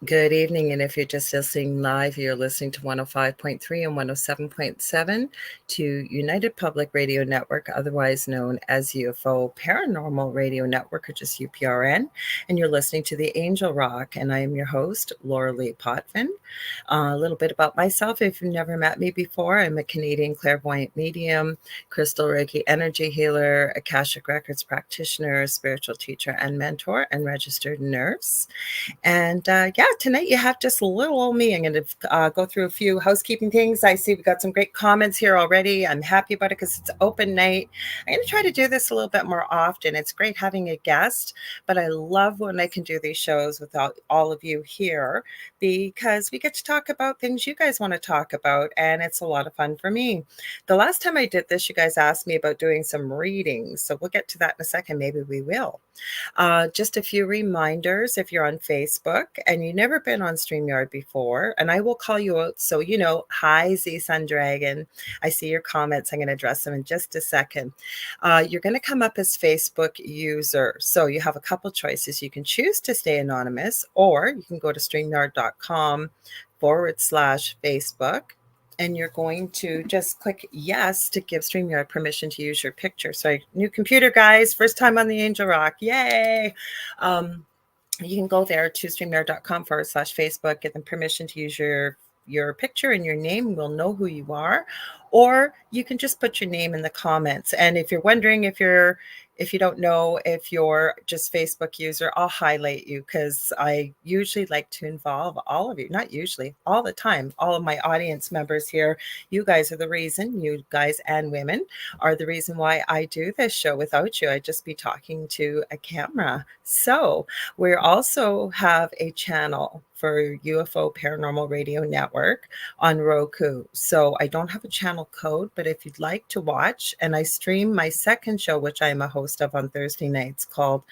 Good evening, and if you're just listening live, you're listening to 105.3 and 107.7 to United Public Radio Network, otherwise known as UFO Paranormal Radio Network, or just UPRN, and you're listening to the Angel Rock, and I am your host, Lorilei Potvin. A little bit about myself, if you've never met me before, I'm a Canadian clairvoyant medium, crystal Reiki energy healer, Akashic Records practitioner, spiritual teacher and mentor, and registered nurse. And tonight you have just little old me. I'm going to go through a few housekeeping things. I see we got some great comments here already. I'm happy about it because it's open night. I'm going to try to do this a little bit more often. It's great having a guest, but I love when I can do these shows without all of you here because we get to talk about things you guys want to talk about, and it's a lot of fun for me. The last time I did this, you guys asked me about doing some readings, so we'll get to that in a second. Maybe we will. Just a few reminders if you're on Facebook and you've never been on StreamYard before, and I will call you out so you know. Hi, Z Sun Dragon. I see your comments. I'm going to address them in just a second. You're going to come up as Facebook user. So you have a couple choices. You can choose to stay anonymous, or you can go to StreamYard.com/Facebook. And you're going to just click yes to give StreamYard permission to use your picture. So new computer, guys, first time on the Angel Rock. Yay. You can go there to StreamYard.com/Facebook, get them permission to use your picture and your name. We'll know who you are. Or you can just put your name in the comments. And if you're wondering if you don't know if you're just Facebook user, I'll highlight you because I usually like to involve all of you, not usually, all the time, all of my audience members here. You guys are the reason, you guys and women are the reason why I do this show. Without you, I'd just be talking to a camera. So we also have a channel for UFO Paranormal Radio Network on Roku. So I don't have a channel code, but if you'd like to watch, and I stream my second show, which I'm a host of on Thursday nights, called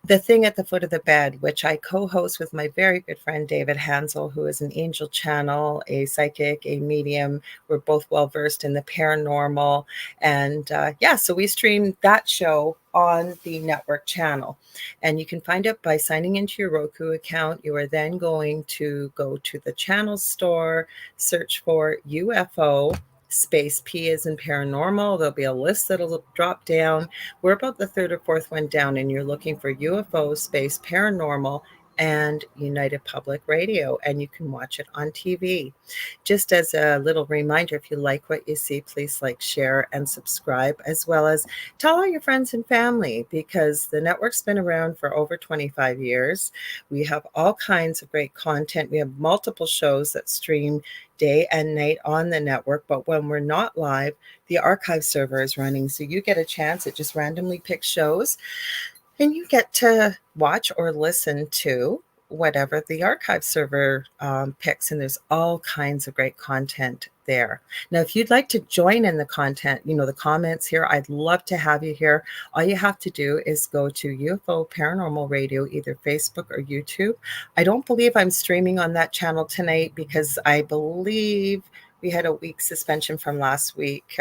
The Thing at the Foot of the Bed, which I co-host with my very good friend David Hansel, who is an angel channel, a psychic, a medium. We're both well-versed in the paranormal. And so we stream that show on the network channel. And you can find it by signing into your Roku account. You are then going to go to the channel store, search for UFO space P as in paranormal. There'll be a list that'll drop down. We're about the third or fourth one down, and you're looking for UFO space paranormal and United Public Radio, and you can watch it on TV. Just as a little reminder, if you like what you see, please like, share, and subscribe, as well as tell all your friends and family, because the network's been around for over 25 years. We have all kinds of great content. We have multiple shows that stream day and night on the network, but when we're not live, the archive server is running, so you get a chance. It just randomly picks shows, and you get to watch or listen to whatever the archive server picks, and there's all kinds of great content there. Now, if you'd like to join in the content, the comments here, I'd love to have you here. All you have to do is go to UFO Paranormal Radio, either Facebook or YouTube. I don't believe I'm streaming on that channel tonight because I believe we had a week suspension from last week.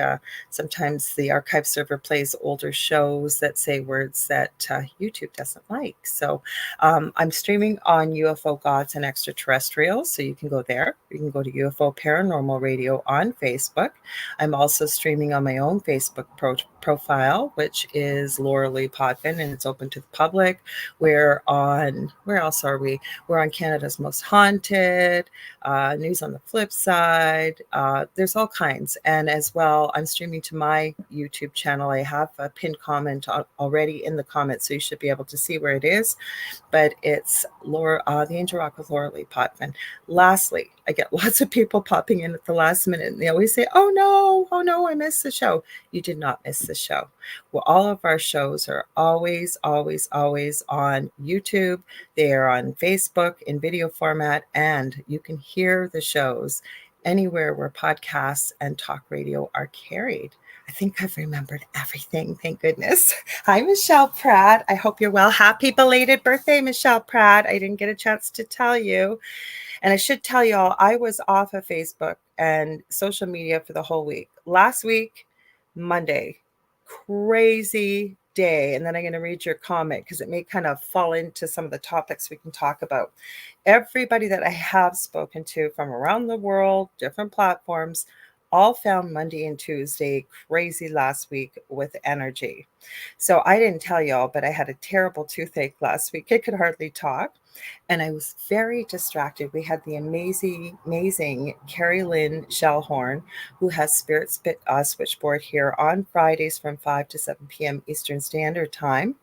Sometimes the archive server plays older shows that say words that YouTube doesn't like. So I'm streaming on UFO Gods and Extraterrestrials, so you can go there. You can go to UFO Paranormal Radio on Facebook. I'm also streaming on my own Facebook profile, which is Lorilei Potvin, and it's open to the public. We're on, where else are we? We're on Canada's Most Haunted, News on the Flip Side. There's all kinds. And as well, I'm streaming to my YouTube channel. I have a pinned comment already in the comments, so you should be able to see where it is. But it's The Angel Rock with Lorilei Potvin. Lastly, I get lots of people popping in at the last minute, and they always say, oh no, I missed the show. You did not miss the show. Well, all of our shows are always on YouTube. They are on Facebook in video format, and you can hear the shows anywhere where podcasts and talk radio are carried. I think I've remembered everything. Thank goodness. Hi, Michelle Pratt. I hope you're well. Happy belated birthday, Michelle Pratt. I didn't get a chance to tell you. And I should tell y'all, I was off of Facebook and social media for the whole week. Last week, Monday, crazy day, and then I'm going to read your comment because it may kind of fall into some of the topics we can talk about. Everybody that I have spoken to from around the world, different platforms, all found Monday and Tuesday crazy last week with energy. So I didn't tell y'all, but I had a terrible toothache last week. I could hardly talk. And I was very distracted. We had the amazing Carrie Lynn Shellhorn, who has Spirit Switchboard here on Fridays from 5 to 7 p.m. Eastern Standard Time.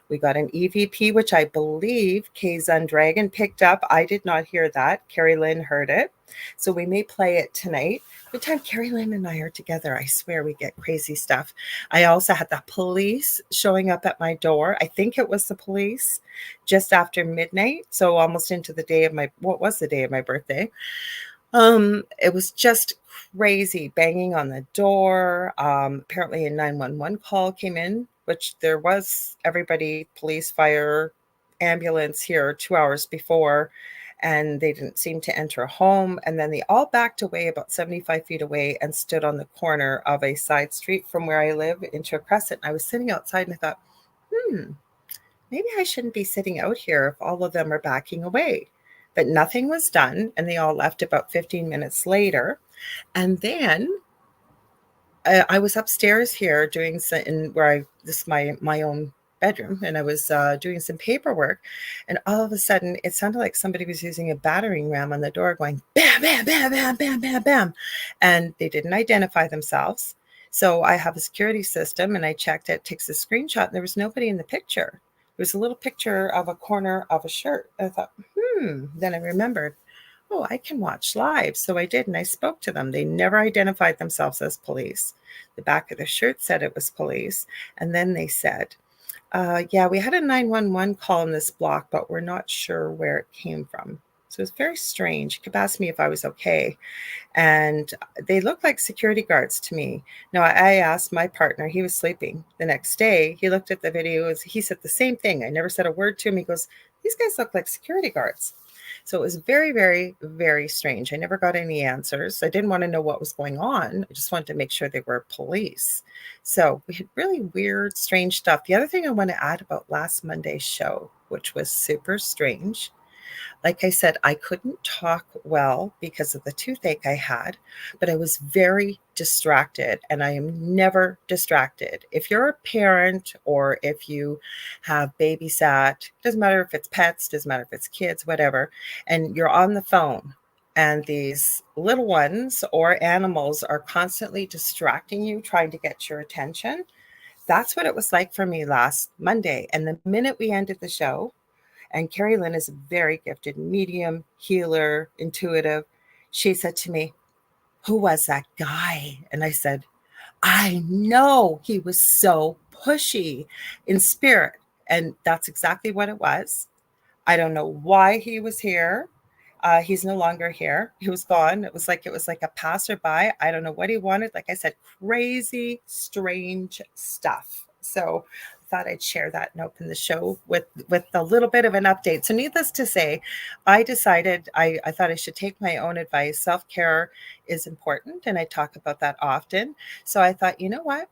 We got an EVP, which I believe Kazun Dragon picked up. I did not hear that. Carrie Lynn heard it. So we may play it tonight. Every time Carrie Lynn and I are together, I swear we get crazy stuff. I also had the police showing up at my door. I think it was the police just after midnight. So almost into the day of what was the day of my birthday. It was just crazy banging on the door. Apparently a 911 call came in, which there was everybody, police, fire, ambulance here 2 hours before, and they didn't seem to enter a home. And then they all backed away about 75 feet away and stood on the corner of a side street from where I live into a crescent. And I was sitting outside and I thought, maybe I shouldn't be sitting out here if all of them are backing away. But nothing was done, and they all left about 15 minutes later. And then I was upstairs here doing some, this is my own bedroom, and I was doing some paperwork, and all of a sudden it sounded like somebody was using a battering ram on the door, going bam, bam, bam, bam, bam, bam, bam, and they didn't identify themselves. So I have a security system, and I checked it, takes a screenshot, and there was nobody in the picture. There was a little picture of a corner of a shirt. I thought, Then I remembered, oh, I can watch live. So I did, and I spoke to them. They never identified themselves as police. The back of the shirt said it was police. And then they said, yeah, we had a 911 call in this block, but we're not sure where it came from. So it was very strange. He kept asking me if I was okay. And they looked like security guards to me. Now, I asked my partner, he was sleeping. The next day, he looked at the videos. He said the same thing. I never said a word to him. He goes, these guys look like security guards. So it was very, very, very strange. I never got any answers. I didn't want to know what was going on. I just wanted to make sure they were police. So we had really weird, strange stuff. The other thing I want to add about last Monday's show, which was super strange. Like I said, I couldn't talk well because of the toothache I had, but I was very distracted, and I am never distracted. If you're a parent or if you have babysat, doesn't matter if it's pets, doesn't matter if it's kids, whatever, and you're on the phone and these little ones or animals are constantly distracting you, trying to get your attention. That's what it was like for me last Monday. And the minute we ended the show, and Carrie Lynn is a very gifted medium, healer, intuitive. She said to me, who was that guy? And I said, I know, he was so pushy in spirit. And that's exactly what it was. I don't know why he was here. He's no longer here. He was gone. It was like a passerby. I don't know what he wanted. Like I said, crazy, strange stuff. So I thought I'd share that and open the show with a little bit of an update. So needless to say, I decided I thought I should take my own advice. Self-care is important, and I talk about that often. So I thought, you know what?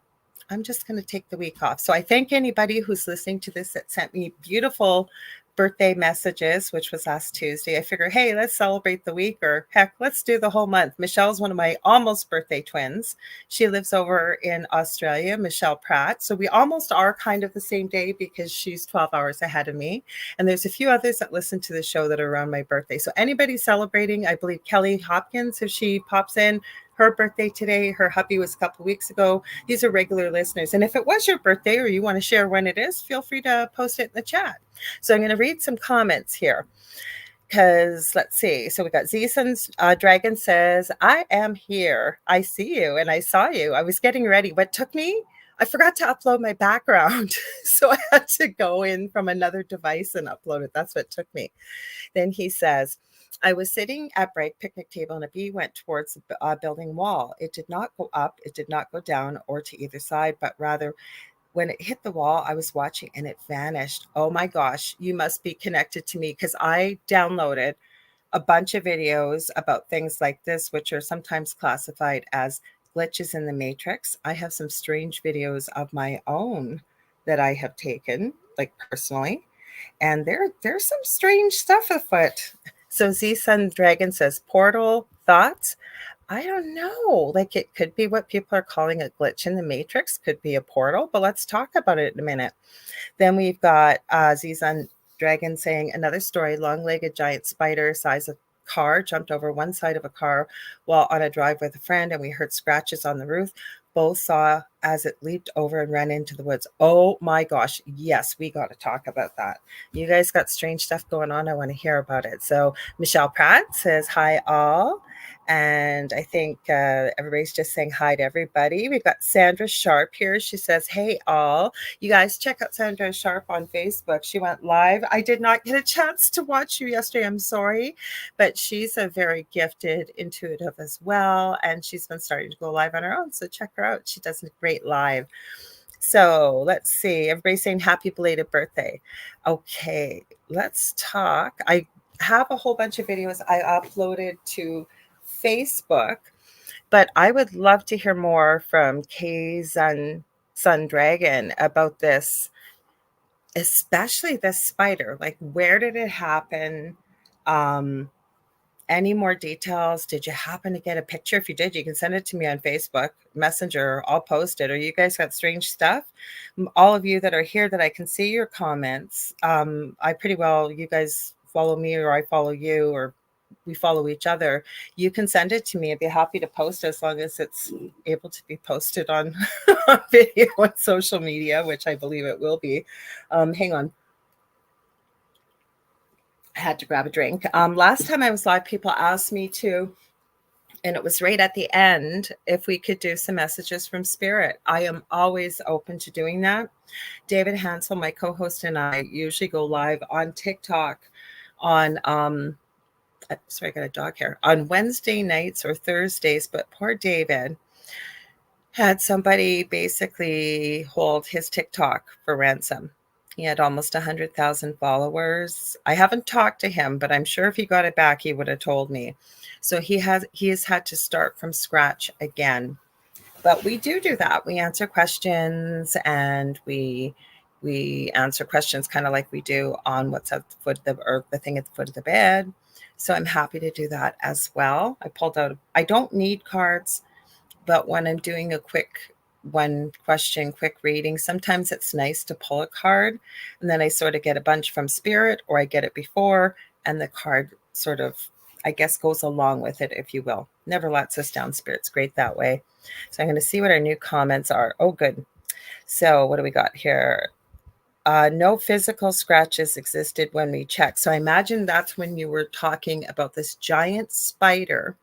I'm just going to take the week off. So I thank anybody who's listening to this that sent me beautiful birthday messages, which was last Tuesday. I figure, hey, let's celebrate the week, or heck, let's do the whole month. Michelle's one of my almost birthday twins. She lives over in Australia, Michelle Pratt. So we almost are kind of the same day because she's 12 hours ahead of me. And there's a few others that listen to the show that are around my birthday. So anybody celebrating, I believe Kelly Hopkins, if she pops in, her birthday today, her hubby was a couple of weeks ago. These are regular listeners. And if it was your birthday or you want to share when it is, feel free to post it in the chat. So I'm going to read some comments here because let's see. So we got Zeeson's Dragon says, I am here. I see you and I saw you. I was getting ready. What took me? I forgot to upload my background. So I had to go in from another device and upload it. That's what took me. Then he says, I was sitting at break picnic table and a bee went towards the building wall. It did not go up, it did not go down or to either side, but rather when it hit the wall, I was watching and it vanished. Oh my gosh, you must be connected to me because I downloaded a bunch of videos about things like this, which are sometimes classified as glitches in the matrix. I have some strange videos of my own that I have taken, like personally, and there's some strange stuff afoot. So Z Sun Dragon says portal thoughts. I don't know. Like it could be what people are calling a glitch in the matrix, could be a portal, but let's talk about it in a minute. Then we've got Zizan Dragon saying another story, long-legged giant spider size of car jumped over one side of a car while on a drive with a friend, and we heard scratches on the roof. Both saw as it leaped over and ran into the woods. Oh my gosh. Yes, we got to talk about that. You guys got strange stuff going on. I want to hear about it. So Michelle Pratt says, hi all. And I think everybody's just saying hi to everybody. We've got Sandra Sharp here. She says, hey all. You guys check out Sandra Sharp on Facebook. She went live. I did not get a chance to watch you yesterday. I'm sorry, but she's a very gifted intuitive as well. And she's been starting to go live on her own. So check her out. She does a great live. So let's see. Everybody's saying happy belated birthday. Okay, let's talk. I have a whole bunch of videos I uploaded to Facebook, but I would love to hear more from Kay's Sun Dragon about this, especially this spider. Like, where did it happen? Um, any more details? Did you happen to get a picture? If you did, you can send it to me on Facebook Messenger. I'll post it. Or you guys got strange stuff? All of you that are here that I can see your comments. I pretty well, you guys follow me or I follow you or we follow each other. You can send it to me. I'd be happy to post as long as it's able to be posted on, on video and social media, which I believe it will be. Hang on. I had to grab a drink. Last time I was live, people asked me to, and it was right at the end, if we could do some messages from spirit. I am always open to doing that. David Hansel, my co-host, and I usually go live on TikTok on sorry, I got a dog here, on Wednesday nights or Thursdays, but poor David had somebody basically hold his TikTok for ransom. He had almost 100,000 followers. I haven't talked to him, but I'm sure if he got it back, he would have told me. So he has had to start from scratch again. But we do that. We answer questions, and we answer questions kind of like we do on what's at the foot of the thing at the foot of the bed. So I'm happy to do that as well. I pulled out. I don't need cards, but when I'm doing a quick one question, quick reading, sometimes it's nice to pull a card, and then I sort of get a bunch from spirit, or I get it before, and the card sort of, I guess, goes along with it, if you will. Never lets us down. Spirit's great that way. So I'm going to see what our new comments are. Oh, good. So what do we got here? No physical scratches existed when we checked. So I imagine that's when you were talking about this giant spider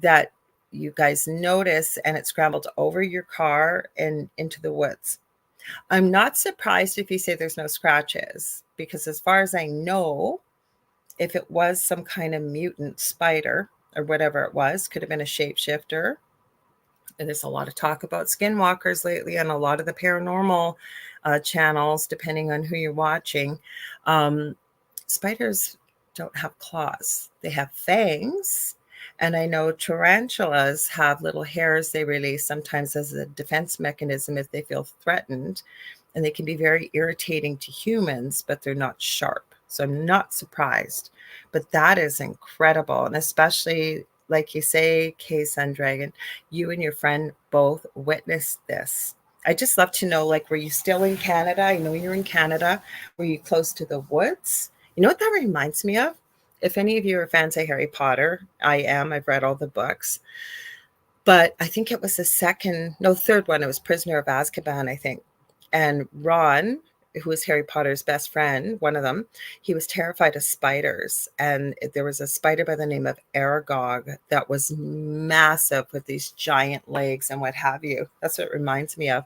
that you guys notice, and it scrambled over your car and into the woods. I'm not surprised if you say there's no scratches, because as far as I know, if it was some kind of mutant spider or whatever it was, could have been a shapeshifter. And there's a lot of talk about skinwalkers lately on a lot of the paranormal channels, depending on who you're watching. Spiders don't have claws. They have fangs. And I know tarantulas have little hairs they release sometimes as a defense mechanism if they feel threatened. And they can be very irritating to humans, but they're not sharp. So I'm not surprised. But that is incredible. And especially, like you say, Kay Sun Dragon, you and your friend both witnessed this. I just love to know, like, were you still in Canada? I know you're in Canada. Were you close to the woods? You know what that reminds me of? If any of you are fans of Harry Potter, I am. I've read all the books. But I think it was the third one. It was Prisoner of Azkaban, I think. And Ron, who was Harry Potter's best friend, one of them, he was terrified of spiders. And there was a spider by the name of Aragog that was massive with these giant legs and what have you. That's what it reminds me of.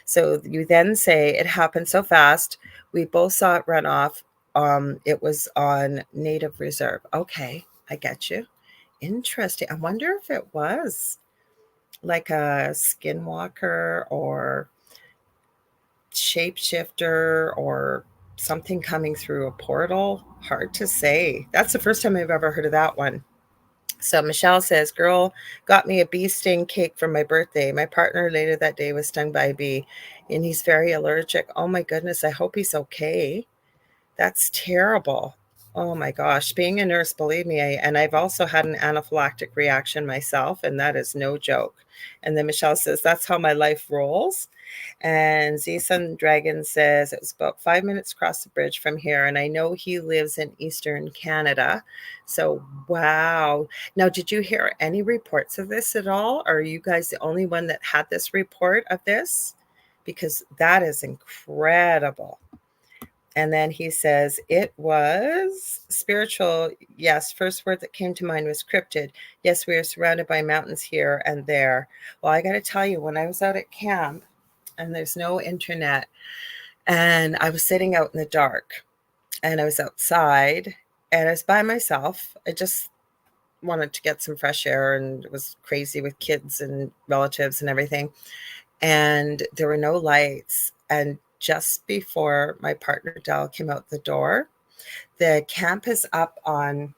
So you then say it happened so fast. We both saw it run off. It was on native reserve. Okay, I get you. Interesting. I wonder if it was like a skinwalker or shapeshifter or something coming through a portal. Hard to say. That's the first time I've ever heard of that one. So Michelle says, girl got me a bee sting cake for my birthday. My partner later that day was stung by a bee and he's very allergic. Oh my goodness. I hope he's okay. That's terrible. Oh my gosh. Being a nurse, believe me, and I've also had an anaphylactic reaction myself, and that is no joke. And then Michelle says, that's how my life rolls. And Z Sun Dragon says it was about 5 minutes across the bridge from here. And I know he lives in Eastern Canada. So, wow. Now, did you hear any reports of this at all? Or are you guys the only one that had this report of this? Because that is incredible. And then he says, it was spiritual. Yes, first word that came to mind was cryptid. Yes, we are surrounded by mountains here and there. Well, I got to tell you, when I was out at camp and there's no internet, and I was sitting out in the dark and I was outside and I was by myself. I just wanted to get some fresh air and it was crazy with kids and relatives and everything. And there were no lights. And just before my partner Dell came out the door, the camp is up on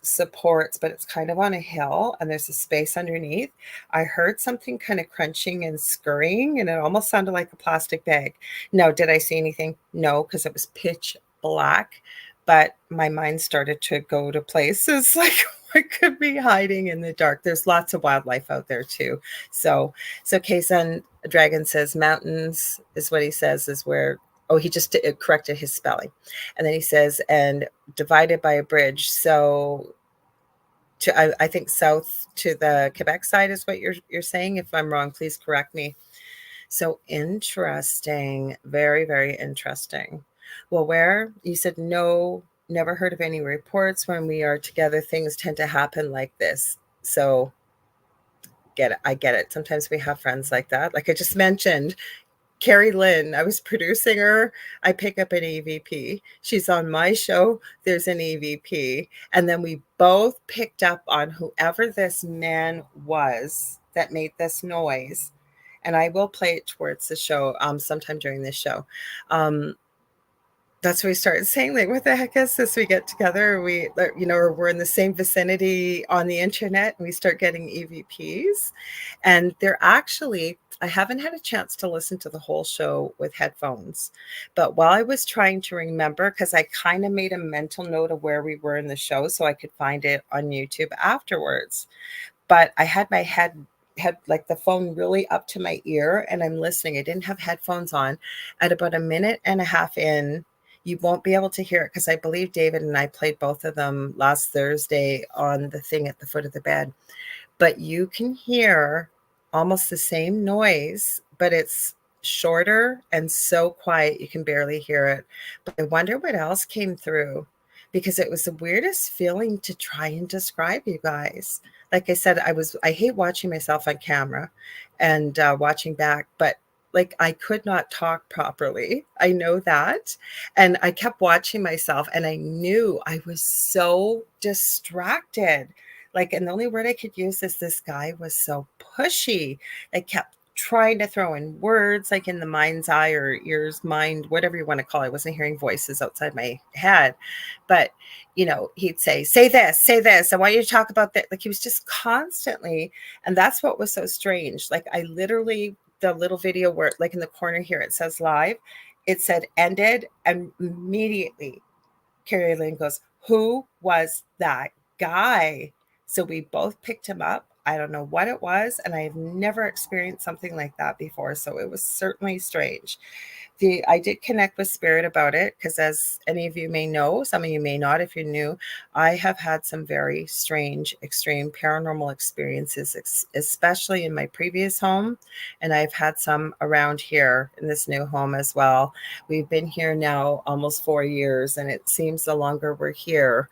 supports, but it's kind of on a hill and there's a space underneath. I heard something kind of crunching and scurrying, and it almost sounded like a plastic bag. No, did I see anything? No, because it was pitch black. But my mind started to go to places like what could be hiding in the dark. There's lots of wildlife out there too. So Kaysen Dragon says mountains is what he says is where. Oh, he just corrected his spelling. And then he says, and divided by a bridge. So I think south to the Quebec side is what you're saying. If I'm wrong, please correct me. So interesting. Very, very interesting. Well, where you said no, never heard of any reports. When we are together, things tend to happen like this. So get it. I get it. Sometimes we have friends like that. Like I just mentioned, Carrie Lynn, I was producing her. I pick up an EVP. She's on my show. There's an EVP. And then we both picked up on whoever this man was that made this noise. And I will play it towards the show sometime during this show. That's what we started saying, like, what the heck is this? We get together, or we're in the same vicinity on the internet and we start getting EVPs. And they're actually, I haven't had a chance to listen to the whole show with headphones, but while I was trying to remember, because I kind of made a mental note of where we were in the show so I could find it on YouTube afterwards. But I had my had like the phone really up to my ear and I'm listening. I didn't have headphones on. At about a minute and a half in, you won't be able to hear it because I believe David and I played both of them last Thursday on the thing at the foot of the bed. But you can hear almost the same noise, but it's shorter and so quiet you can barely hear it. But I wonder what else came through because it was the weirdest feeling to try and describe, you guys. Like I said, I hate watching myself on camera and watching back, but like I could not talk properly. I know that. And I kept watching myself and I knew I was so distracted. Like, and the only word I could use is this guy was so pushy. I kept trying to throw in words like in the mind's eye or ears, mind, whatever you want to call it. I wasn't hearing voices outside my head. But, he'd say this. I want you to talk about that. Like he was just constantly. And that's what was so strange. Like I literally, the little video where like in the corner here, it says live, it said ended. And immediately Carrie Lynn goes, who was that guy? So we both picked him up. I don't know what it was, and I've never experienced something like that before. So it was certainly strange. I did connect with Spirit about it because, as any of you may know, some of you may not if you're new, I have had some very strange, extreme paranormal experiences, especially in my previous home. And I've had some around here in this new home as well. We've been here now almost 4 years, and it seems the longer we're here,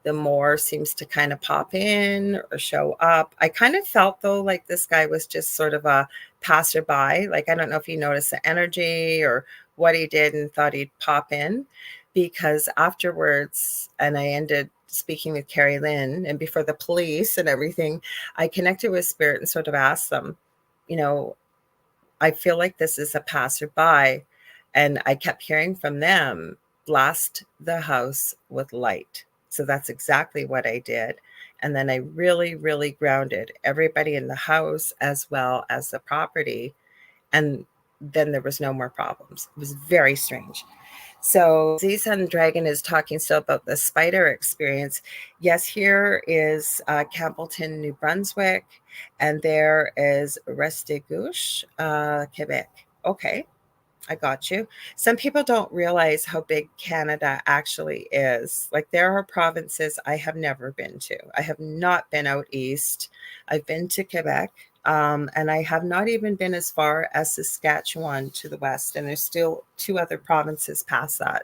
the more seems to kind of pop in or show up. I kind of felt though like this guy was just sort of a passerby. Like I don't know if he noticed the energy or what he did and thought he'd pop in, because afterwards, and I ended speaking with Carrie Lynn and before the police and everything, I connected with Spirit and sort of asked them, I feel like this is a passerby. And I kept hearing from them, blast the house with light. So that's exactly what I did. And then I really, really grounded everybody in the house as well as the property. And then there was no more problems. It was very strange. So Z-Sun Dragon is talking still about the spider experience. Yes, here is Campbellton, New Brunswick, and there is Restigouche, Quebec. Okay, I got you. Some people don't realize how big Canada actually is. Like, there are provinces I have never been to. I have not been out east. I've been to Quebec, and I have not even been as far as Saskatchewan to the west. And there's still two other provinces past that.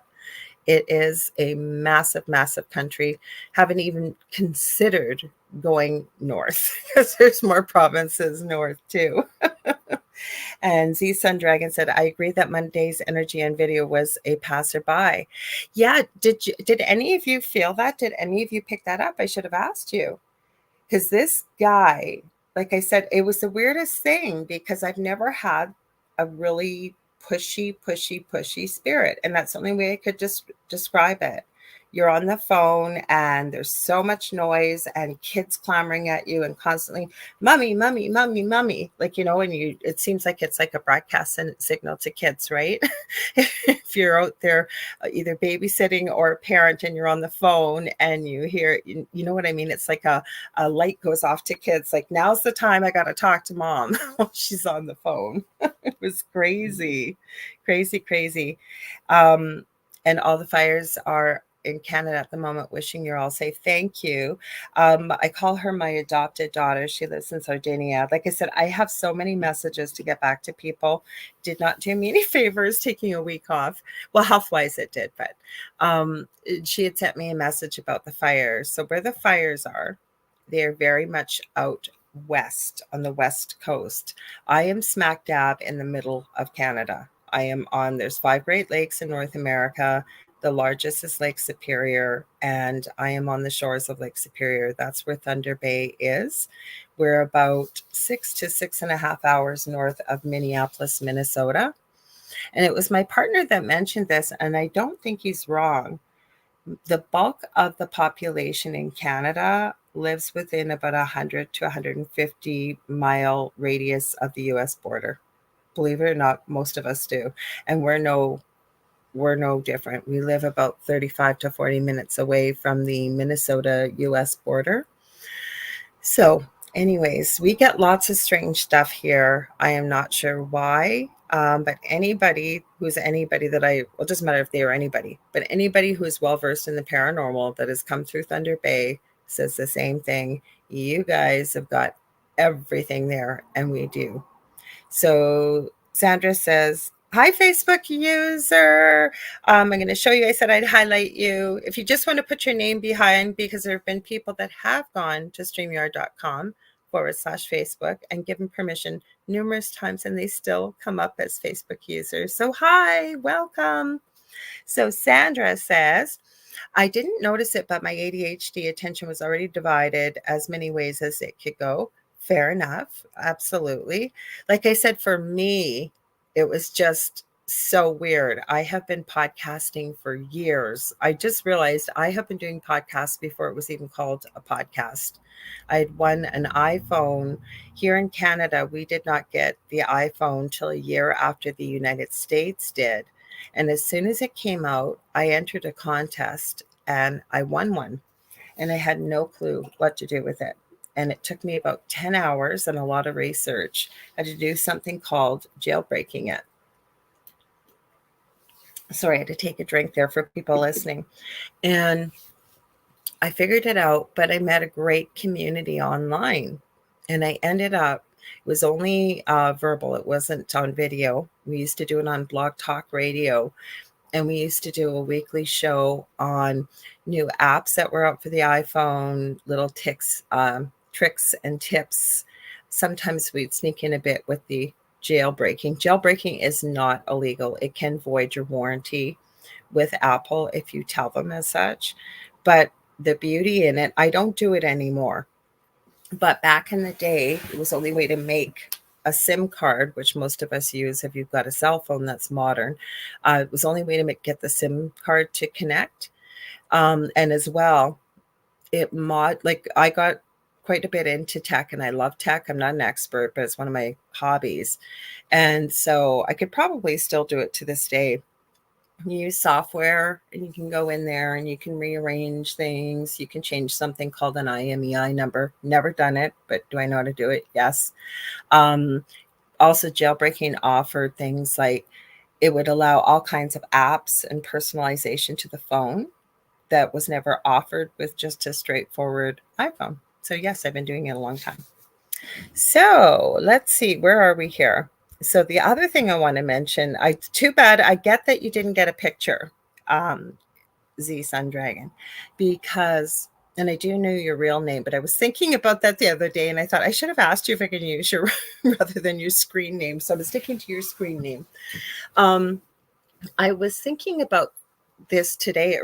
It is a massive, massive country. Haven't even considered going north because there's more provinces north too. And Z Sun Dragon said, I agree that Monday's energy and video was a passerby. Yeah, did any of you feel that? Did any of you pick that up? I should have asked you. Because this guy, like I said, it was the weirdest thing because I've never had a really pushy spirit. And that's the only way I could just describe it. You're on the phone and there's so much noise and kids clamoring at you and constantly, mommy, mommy, mommy, mommy. Like, and it seems like it's like a broadcast signal to kids, right? If you're out there either babysitting or a parent and you're on the phone and you hear, you know what I mean? It's like a light goes off to kids. Like, now's the time I got to talk to mom while she's on the phone. It was crazy, crazy, crazy. And all the fires are in Canada at the moment, wishing you're all safe. Thank you. I call her my adopted daughter. She lives in Sardinia. Like I said, I have so many messages to get back to people. Did not do me any favors taking a week off. Well, health-wise it did, but she had sent me a message about the fires. So where the fires are, they're very much out west on the west coast. I am smack dab in the middle of Canada. There's 5 Great Lakes in North America. The largest is Lake Superior, and I am on the shores of Lake Superior. That's where Thunder Bay is. We're about 6 to 6.5 hours north of Minneapolis, Minnesota. And it was my partner that mentioned this, and I don't think he's wrong. The bulk of the population in Canada lives within about 100 to 150 mile radius of the US border. Believe it or not, most of us do. And we're no different. We live about 35 to 40 minutes away from the Minnesota US border. So, anyways, we get lots of strange stuff here. I am not sure why. But anybody well, it doesn't matter if they are anybody, but anybody who's well versed in the paranormal that has come through Thunder Bay says the same thing. You guys have got everything there, and we do. So Sandra says, hi, Facebook user. I'm going to show you. I said I'd highlight you. If you just want to put your name behind, because there have been people that have gone to StreamYard.com/Facebook and given permission numerous times, and they still come up as Facebook users. So hi, welcome. So Sandra says, I didn't notice it, but my ADHD attention was already divided as many ways as it could go. Fair enough. Absolutely. Like I said, for me, it was just so weird. I have been podcasting for years. I just realized I have been doing podcasts before it was even called a podcast. I had won an iPhone. Here in Canada, we did not get the iPhone till a year after the United States did. And as soon as it came out, I entered a contest and I won one. And I had no clue what to do with it. And it took me about 10 hours and a lot of research. I had to do something called jailbreaking it. Sorry, I had to take a drink there for people listening. And I figured it out, but I met a great community online. And I ended up, it was only verbal, it wasn't on video. We used to do it on Blog Talk Radio. And we used to do a weekly show on new apps that were out for the iPhone, little tricks and tips. Sometimes we'd sneak in a bit with the jailbreaking. Jailbreaking is not illegal. It can void your warranty with Apple if you tell them as such. But the beauty in it, I don't do it anymore. But back in the day, it was the only way to make a SIM card, which most of us use if you've got a cell phone that's modern. It was the only way to get the SIM card to connect. And as well, like I got quite a bit into tech and I love tech. I'm not an expert, but it's one of my hobbies. And so I could probably still do it to this day. You use software and you can go in there and you can rearrange things. You can change something called an IMEI number. Never done it, but do I know how to do it? Yes. Also, jailbreaking offered things like it would allow all kinds of apps and personalization to the phone that was never offered with just a straightforward iPhone. So, yes, I've been doing it a long time. So, let's see, where are we here? So, the other thing I want to mention, too bad I get that you didn't get a picture, Z Sun Dragon, because and I do know your real name, but I was thinking about that the other day and I thought I should have asked you if I could use your rather than your screen name. So I'm sticking to your screen name. I was thinking about this today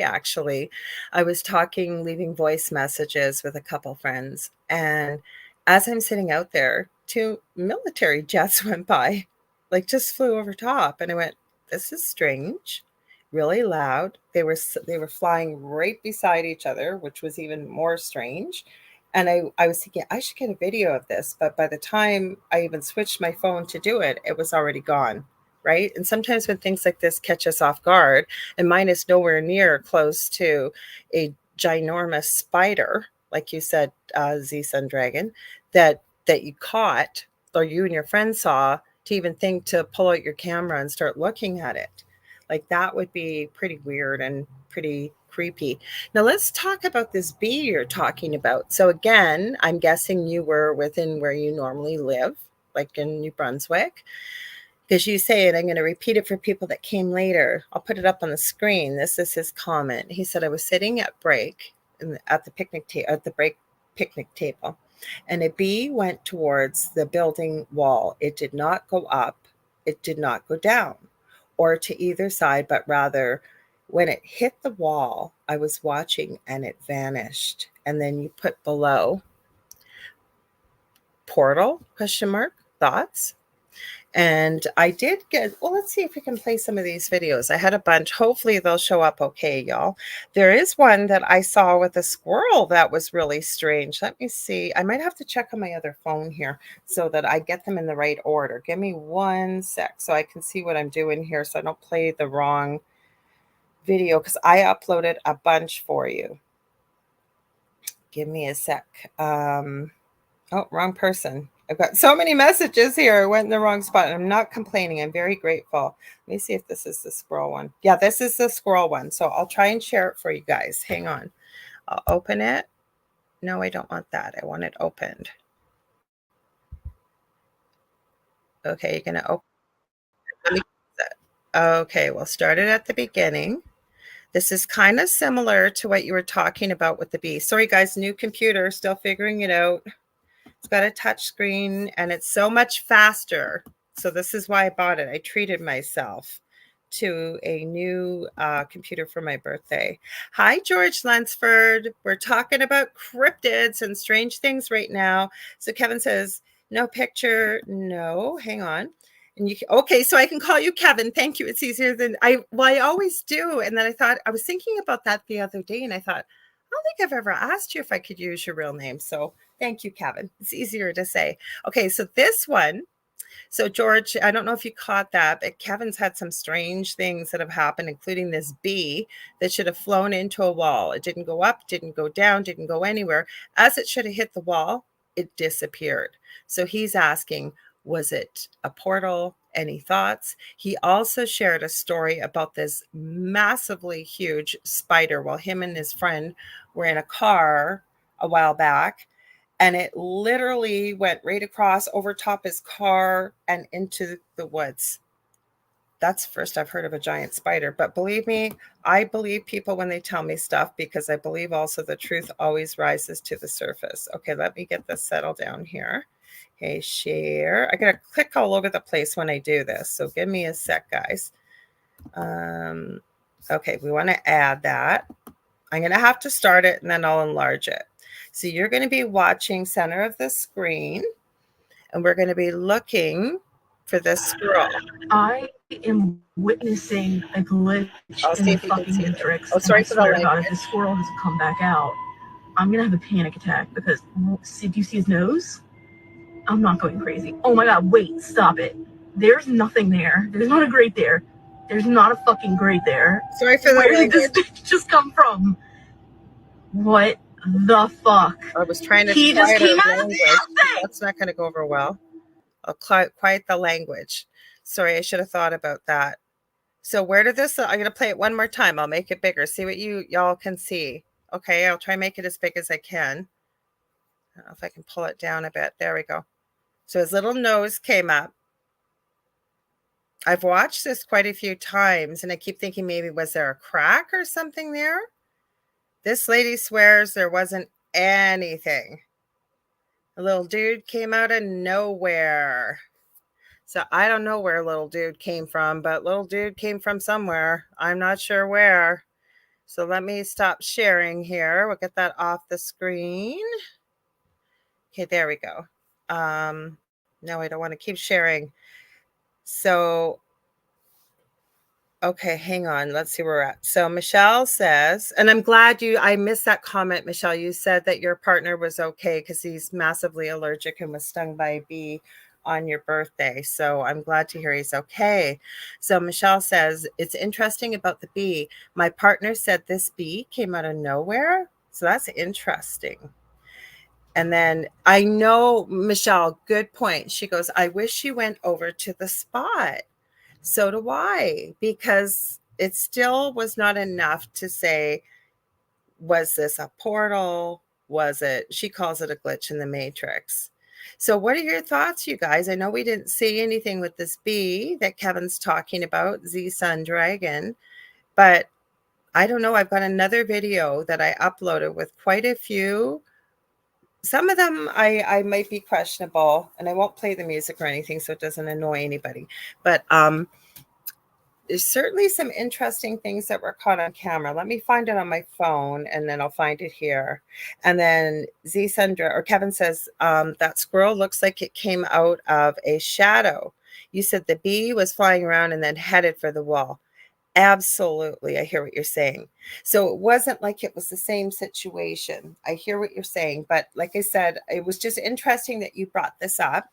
actually. I was leaving voice messages with a couple friends, and as I'm sitting out there, two military jets went by, like just flew over top, and I went, this is strange, really loud. They were flying right beside each other, which was even more strange. And I was thinking I should get a video of this, but by the time I even switched my phone to do it, it was already gone. Right. And sometimes when things like this catch us off guard, and mine is nowhere near close to a ginormous spider, like you said, Z Sun Dragon, that you caught or you and your friend saw, to even think to pull out your camera and start looking at it. Like that would be pretty weird and pretty creepy. Now let's talk about this bee you're talking about. So again, I'm guessing you were within where you normally live, like in New Brunswick. Because you say it, I'm going to repeat it for people that came later. I'll put it up on the screen. This is his comment. He said, I was sitting at break at the break picnic table, and a bee went towards the building wall. It did not go up. It did not go down or to either side, but rather when it hit the wall, I was watching and it vanished. And then you put below portal, ? Thoughts? And I did get, well, let's see if we can play some of these videos. I had a bunch. Hopefully they'll show up okay, y'all. There is one that I saw with a squirrel that was really strange. Let me see. I might have to check on my other phone here so that I get them in the right order. Give me 1 sec so I can see what I'm doing here so I don't play the wrong video, because I uploaded a bunch for you. Give me a sec. Oh, wrong person. I've got so many messages here. I went in the wrong spot. I'm not complaining. I'm very grateful. Let me see if this is the squirrel one. Yeah, this is the squirrel one. So I'll try and share it for you guys. Hang on. I'll open it. No, I don't want that. I want it opened. Okay, you're going to open it. Okay, we'll start it at the beginning. This is kind of similar to what you were talking about with the bee. Sorry, guys, new computer, still figuring it out. It's got a touch screen and it's so much faster. So this is why I bought it. I treated myself to a new computer for my birthday. Hi, George Lunsford. We're talking about cryptids and strange things right now. So Kevin says, no picture. No, hang on. And okay, so I can call you Kevin. Thank you. It's easier than I always do. And then I was thinking about that the other day and I thought, I don't think I've ever asked you if I could use your real name. So thank you, Kevin. It's easier to say. Okay, so this one. So George, I don't know if you caught that, but Kevin's had some strange things that have happened, including this bee that should have flown into a wall. It didn't go up, didn't go down, didn't go anywhere. As it should have hit the wall, it disappeared. So he's asking, was it a portal? Any thoughts? He also shared a story about this massively huge spider while him and his friend were in a car a while back, and it literally went right across over top his car and into the woods. That's first I've heard of a giant spider, but believe me, I believe people when they tell me stuff, because I believe also the truth always rises to the surface. Okay, let me get this settled down here. Okay, share. I gotta click all over the place when I do this, so give me a sec, guys. Okay, we want to add that. I'm going to have to start it and then I'll enlarge it. So you're going to be watching center of the screen and we're going to be looking for this squirrel. I am witnessing a glitch in the fucking matrix. Oh, sorry for the language. The squirrel has come back out. I'm gonna have a panic attack because do you see his nose? I'm not going crazy. Oh my god, wait, stop it. There's nothing there. There's not a grate there. There's not a fucking grate there. Sorry for the Where language. did this bitch just come from? What the fuck? I was trying to He just came out of nothing! That's not going to go over well. I'll quiet the language. Sorry, I should have thought about that. So where did this, I'm going to play it one more time. I'll make it bigger. See what y'all can see. Okay, I'll try and make it as big as I can. I don't know if I can pull it down a bit. There we go. So his little nose came up. I've watched this quite a few times, and I keep thinking maybe was there a crack or something there? This lady swears there wasn't anything. A little dude came out of nowhere. So I don't know where little dude came from, but little dude came from somewhere. I'm not sure where. So let me stop sharing here. We'll get that off the screen. Okay, there we go. No, I don't want to keep sharing. So, okay, hang on. Let's see where we're at. So Michelle says, and I'm glad I missed that comment, Michelle. You said that your partner was okay because he's massively allergic and was stung by a bee on your birthday. So I'm glad to hear he's okay. So Michelle says, it's interesting about the bee. My partner said this bee came out of nowhere. So that's interesting. And then I know, Michelle, good point. She goes, I wish she went over to the spot. So do I, because it still was not enough to say, was this a portal? Was it, she calls it a glitch in the matrix. So what are your thoughts, you guys? I know we didn't see anything with this bee that Kevin's talking about, Z-Sun Dragon, but I don't know. I've got another video that I uploaded with quite a few. Some of them I might be questionable, and I won't play the music or anything so it doesn't annoy anybody. But there's certainly some interesting things that were caught on camera. Let me find it on my phone, and then I'll find it here. And then Kevin says, that squirrel looks like it came out of a shadow. You said the bee was flying around and then headed for the wall. Absolutely. I hear what you're saying. So it wasn't like it was the same situation. I hear what you're saying. But like I said, it was just interesting that you brought this up.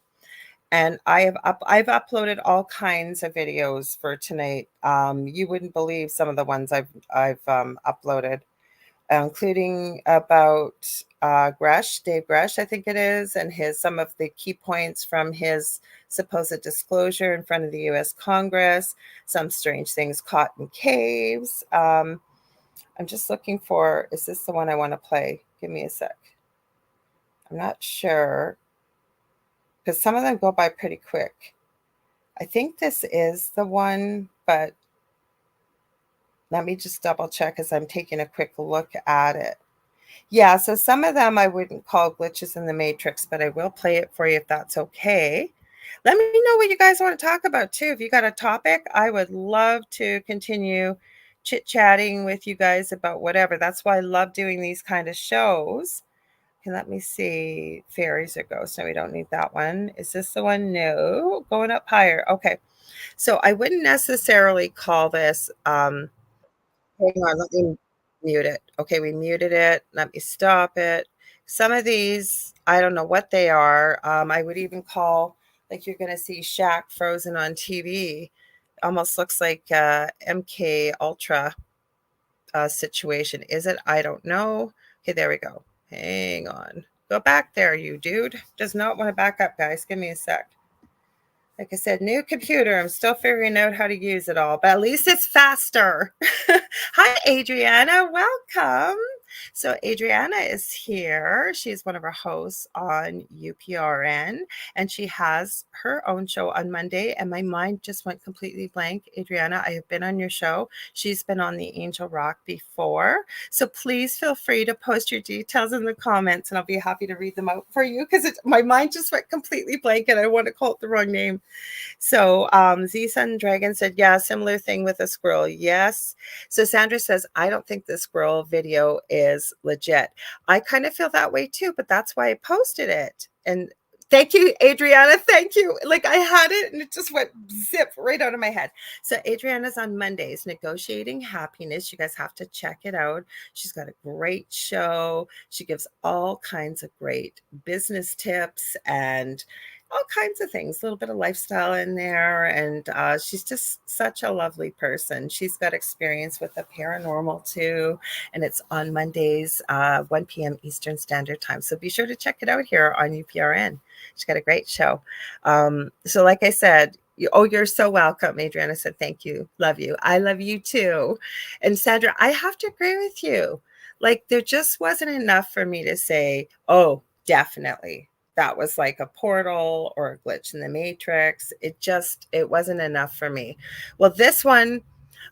And I've uploaded all kinds of videos for tonight. You wouldn't believe some of the ones I've uploaded, including about Dave Gresh, I think it is, and some of the key points from his supposed disclosure in front of the U.S. Congress, some strange things caught in caves. I'm just looking for, is this the one I want to play? Give me a sec. I'm not sure, because some of them go by pretty quick. I think this is the one, but let me just double check as I'm taking a quick look at it. Yeah, so some of them I wouldn't call glitches in the matrix, but I will play it for you if that's okay. Let me know what you guys want to talk about too. If you got a topic, I would love to continue chit-chatting with you guys about whatever. That's why I love doing these kind of shows. Okay, let me see. Fairies or ghosts. No, we don't need that one. Is this the one? No. Going up higher. Okay. So I wouldn't necessarily call this hang on, let me mute it. Okay, we muted it. Let me stop it. Some of these, I don't know what they are. I would even call, like you're going to see Shaq frozen on TV. Almost looks like MK Ultra situation. Is it? I don't know. Okay, there we go. Hang on. Go back there, you dude. Does not want to back up, guys. Give me a sec. Like I said, new computer. I'm still figuring out how to use it all, but at least it's faster. Hi, Adriana. Welcome. So Adriana is here. She's one of our hosts on UPRN, and she has her own show on Monday, and my mind just went completely blank. Adriana, I have been on your show. She's been on the Angel Rock before. So please feel free to post your details in the comments, and I'll be happy to read them out for you because my mind just went completely blank, and I want to call it the wrong name. So Z-Sun Dragon said, yeah, similar thing with a squirrel. Yes. So Sandra says, I don't think the squirrel video is legit. I kind of feel that way too, but that's why I posted it. And Thank you, Adriana. Thank you. Like I had it and it just went zip right out of my head. So Adriana's on Mondays, Negotiating Happiness. You guys have to check it out. She's got a great show. She gives all kinds of great business tips and all kinds of things, a little bit of lifestyle in there. And she's just such a lovely person. She's got experience with the paranormal too. And it's on Mondays, 1 p.m. Eastern Standard Time. So be sure to check it out here on UPRN. She's got a great show. So like I said, you're so welcome. Adriana said, thank you. Love you. I love you too. And Sandra, I have to agree with you. Like there just wasn't enough for me to say, oh, definitely. That was like a portal or a glitch in the matrix. It wasn't enough for me. Well, this one,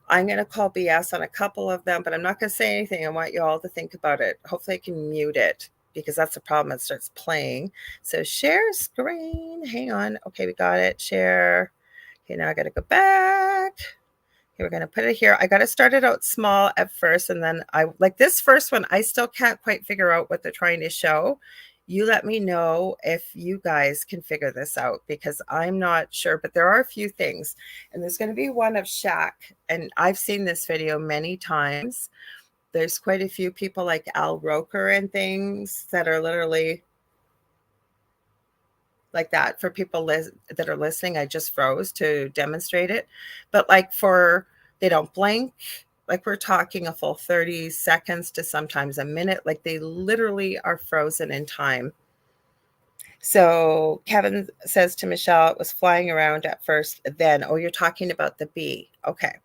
I'm going to call BS on a couple of them, but I'm not going to say anything. I want you all to think about it. Hopefully I can mute it because that's the problem. It starts playing. So share screen. Hang on. Okay, we got it. Share. Okay, now I got to go back. Okay, we're going to put it here. I got to start it out small at first. And then I like this first one. I still can't quite figure out what they're trying to show. You let me know if you guys can figure this out because I'm not sure, but there are a few things. And there's going to be one of Shaq. And I've seen this video many times. There's quite a few people like Al Roker and things that are literally like that. For people that are listening, I just froze to demonstrate it. But like they don't blink. Like we're talking a full 30 seconds to sometimes a minute. Like they literally are frozen in time. So Kevin says to Michelle, it was flying around at first. Then, oh, you're talking about the bee. Okay.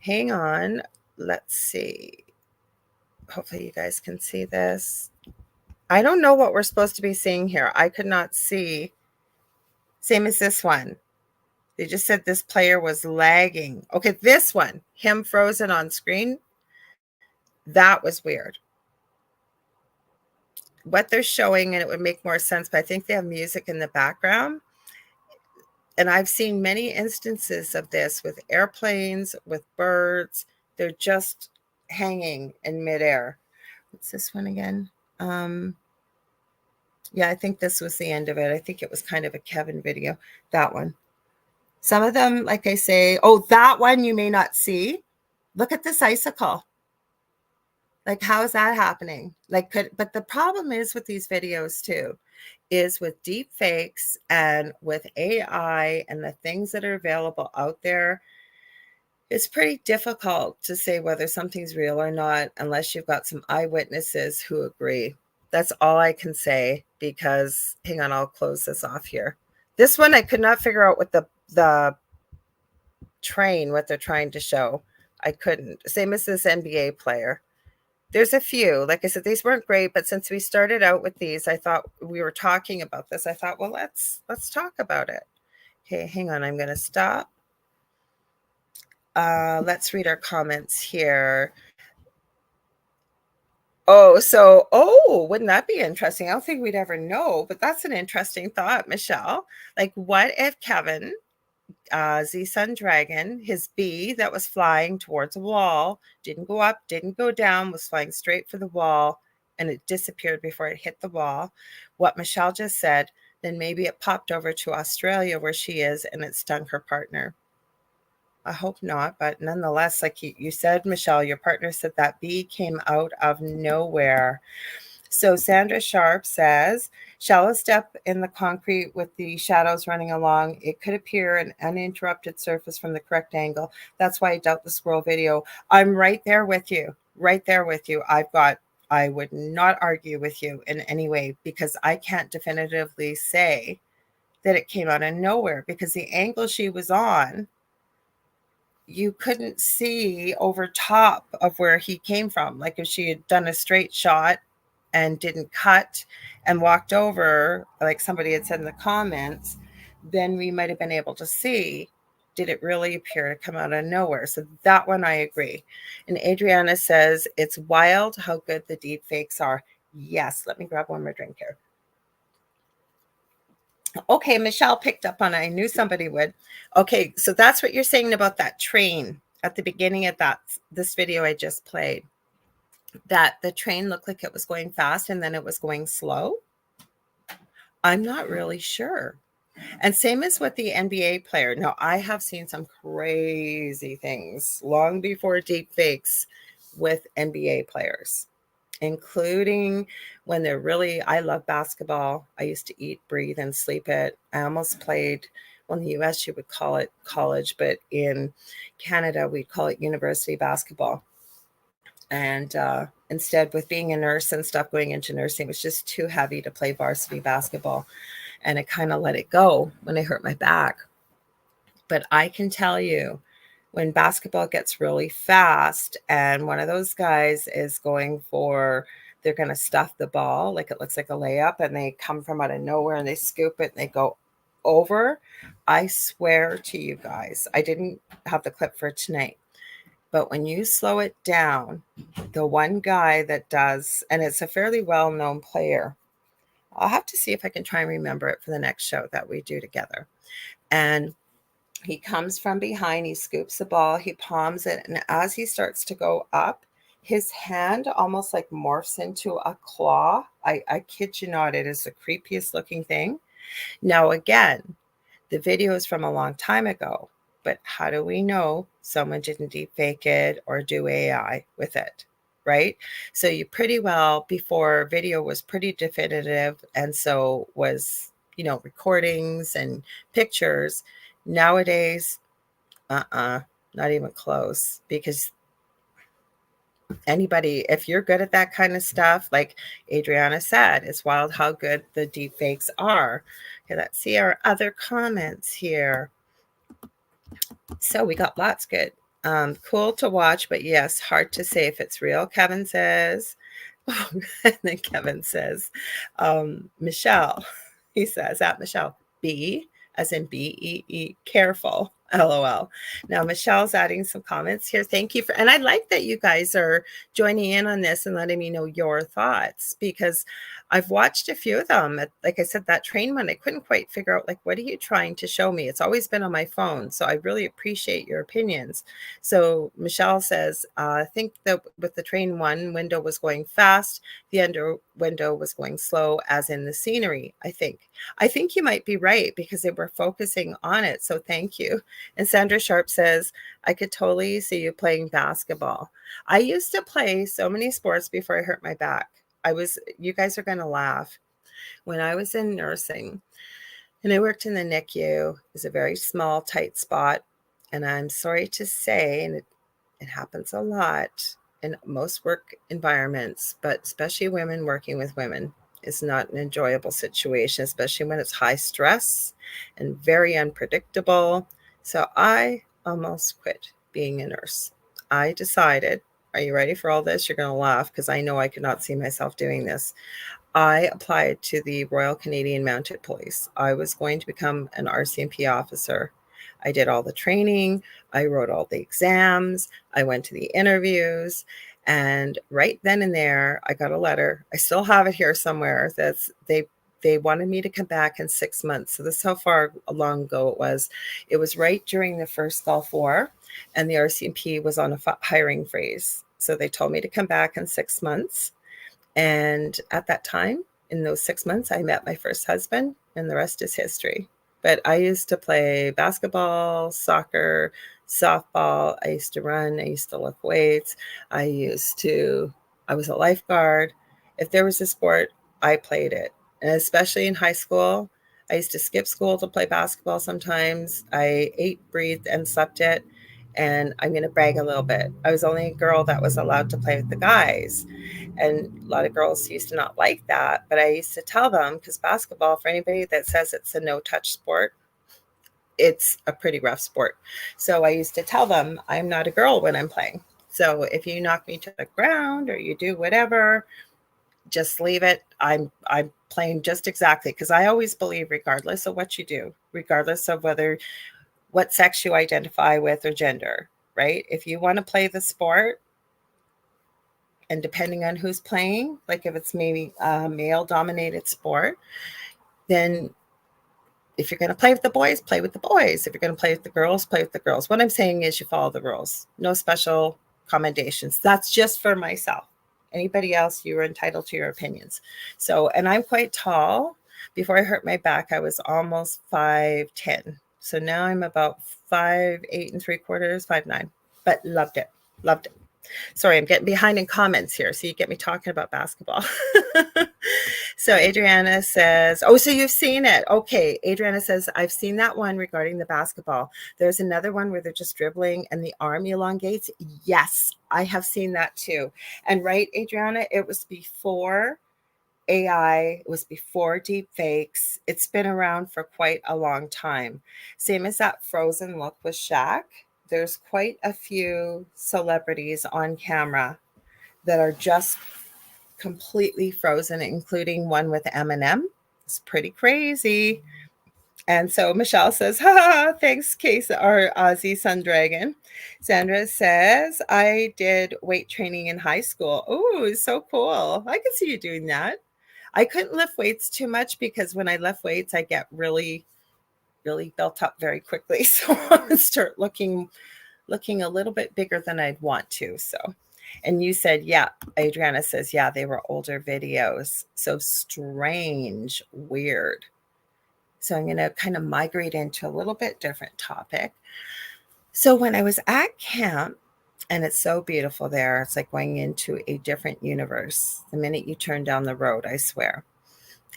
Hang on. Let's see. Hopefully you guys can see this. I don't know what we're supposed to be seeing here. I could not see. Same as this one. They just said this player was lagging. Okay, this one, him frozen on screen. That was weird. What they're showing, and it would make more sense, but I think they have music in the background. And I've seen many instances of this with airplanes, with birds. They're just hanging in midair. What's this one again? Yeah, I think this was the end of it. I think it was kind of a Kevin video, that one. Some of them, like I say, oh, that one you may not see. Look at this icicle. Like, how is that happening? But the problem is with these videos too, is with deep fakes and with AI and the things that are available out there, it's pretty difficult to say whether something's real or not unless you've got some eyewitnesses who agree. That's all I can say because, hang on, I'll close this off here. This one, I could not figure out what the train, what they're trying to show. I couldn't. Same as this NBA player. There's a few. Like I said, these weren't great, but since we started out with these, I thought we were talking about this. I thought, well, let's talk about it. Okay, hang on. I'm going to stop. Let's read our comments here. Wouldn't that be interesting? I don't think we'd ever know, but that's an interesting thought, Michelle. Like, what if Kevin, Z-Sun Dragon, his bee that was flying towards a wall, didn't go up, didn't go down, was flying straight for the wall, and it disappeared before it hit the wall. What Michelle just said, then maybe it popped over to Australia where she is and it stung her partner. I hope not, but nonetheless, like you said, Michelle, your partner said that bee came out of nowhere. So Sandra Sharp says, shallow step in the concrete with the shadows running along. It could appear an uninterrupted surface from the correct angle. That's why I doubt the squirrel video. I'm right there with you. Right there with you. I would not argue with you in any way because I can't definitively say that it came out of nowhere because the angle she was on, you couldn't see over top of where he came from. Like if she had done a straight shot and didn't cut and walked over, like somebody had said in the comments, then we might have been able to see, did it really appear to come out of nowhere? So that one I agree. And Adriana says, it's wild how good the deep fakes are. Yes, let me grab one more drink here. Okay, Michelle picked up on it. I knew somebody would. Okay, so that's what you're saying about that train at the beginning of this video I just played. That the train looked like it was going fast and then it was going slow. I'm not really sure. And same as with the NBA player. Now, I have seen some crazy things long before deep fakes with NBA players, including when they're really, I love basketball. I used to eat, breathe, and sleep it. I almost played, well, in the US, you would call it college, but in Canada, we'd call it university basketball. And instead, with being a nurse and stuff, going into nursing was just too heavy to play varsity basketball. And I kind of let it go when I hurt my back. But I can tell you, when basketball gets really fast and one of those guys is going for, they're going to stuff the ball like it looks like a layup, and they come from out of nowhere and they scoop it and they go over. I swear to you guys, I didn't have the clip for tonight, but when you slow it down, the one guy that does, and it's a fairly well-known player, I'll have to see if I can try and remember it for the next show that we do together. And he comes from behind, he scoops the ball, he palms it, and as he starts to go up, his hand almost like morphs into a claw. I kid you not, it is the creepiest looking thing. Now, again, the video is from a long time ago, but how do we know someone didn't deep fake it or do AI with it? Right? So you pretty well, before video was pretty definitive, and so was, recordings and pictures. Nowadays, not even close, because anybody, if you're good at that kind of stuff, like Adriana said, it's wild how good the deep fakes are. Okay, let's see our other comments here. So we got lots good. Cool to watch, but yes, hard to say if it's real, Kevin says. And then Kevin says, Michelle, he says, at Michelle, B, as in B-E-E, careful, LOL. Now, Michelle's adding some comments here. Thank you for, and I like that you guys are joining in on this and letting me know your thoughts, because I've watched a few of them. Like I said, that train one, I couldn't quite figure out, like, what are you trying to show me? It's always been on my phone. So I really appreciate your opinions. So Michelle says, I think that with the train one window was going fast, the under window was going slow, as in the scenery, I think. I think you might be right, because they were focusing on it. So thank you. And Sandra Sharp says, I could totally see you playing basketball. I used to play so many sports before I hurt my back. You guys are going to laugh. When I was in nursing and I worked in the NICU, it was a very small, tight spot. And I'm sorry to say, and it happens a lot in most work environments, but especially women working with women, is not an enjoyable situation, especially when it's high stress and very unpredictable. So I almost quit being a nurse. I decided, are you ready for all this? You're going to laugh, because I know I could not see myself doing this. I applied to the Royal Canadian Mounted Police. I was going to become an RCMP officer. I did all the training. I wrote all the exams. I went to the interviews. And right then and there, I got a letter. I still have it here somewhere. They wanted me to come back in 6 months. So this is how far long ago it was. It was right during the first Gulf War, and the RCMP was on a hiring freeze. So they told me to come back in 6 months. And at that time, in those 6 months, I met my first husband, and the rest is history. But I used to play basketball, soccer, softball. I used to run. I used to lift weights. I was a lifeguard. If there was a sport, I played it. And especially in high school, I used to skip school to play basketball sometimes. I ate, breathed, and slept it. And I'm going to brag a little bit. I was only a girl that was allowed to play with the guys. And a lot of girls used to not like that. But I used to tell them, because basketball, for anybody that says it's a no-touch sport, it's a pretty rough sport. So I used to tell them, I'm not a girl when I'm playing. So if you knock me to the ground or you do whatever, just leave it. I'm playing just exactly, because I always believe, regardless of what you do, regardless of what sex you identify with or gender, right? If you want to play the sport, and depending on who's playing, like if it's maybe a male dominated sport, then if you're going to play with the boys, play with the boys. If you're going to play with the girls, play with the girls. What I'm saying is you follow the rules. No special commendations. That's just for myself. Anybody else, you are entitled to your opinions. So, and I'm quite tall. Before I hurt my back, I was almost 5'10". So now I'm about 5'8 3/4", 5'9". But loved it. Loved it. Sorry, I'm getting behind in comments here. So you get me talking about basketball. So Adriana says, oh, so you've seen it. Okay. Adriana says, I've seen that one regarding the basketball. There's another one where they're just dribbling and the arm elongates. Yes, I have seen that too. And right, Adriana, it was before AI, it was before deep fakes. It's been around for quite a long time. Same as that frozen look with Shaq. There's quite a few celebrities on camera that are just completely frozen, including one with Eminem. It's pretty crazy. And so Michelle says, ha, thanks, Case, our Aussie Sun Dragon. Sandra says, I did weight training in high school. Oh, so cool. I can see you doing that. I couldn't lift weights too much because when I lift weights, I get really, really built up very quickly. So I would start looking a little bit bigger than I'd want to. So, and you said, yeah, Adriana says, yeah, they were older videos. So strange, weird. So I'm going to kind of migrate into a little bit different topic. So when I was at camp, and it's so beautiful there, it's like going into a different universe the minute you turn down the road, I swear.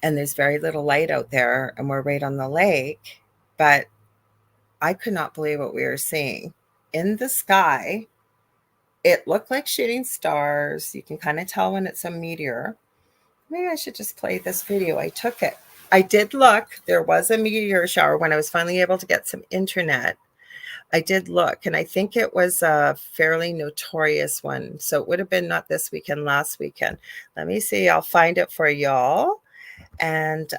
And there's very little light out there, and we're right on the lake. But I could not believe what we were seeing. In the sky, it looked like shooting stars. You can kind of tell when it's a meteor. Maybe I should just play this video. I took it. I did look. There was a meteor shower when I was finally able to get some internet. I did look, and I think it was a fairly notorious one. So it would have been not this weekend, last weekend. Let me see. I'll find it for y'all. And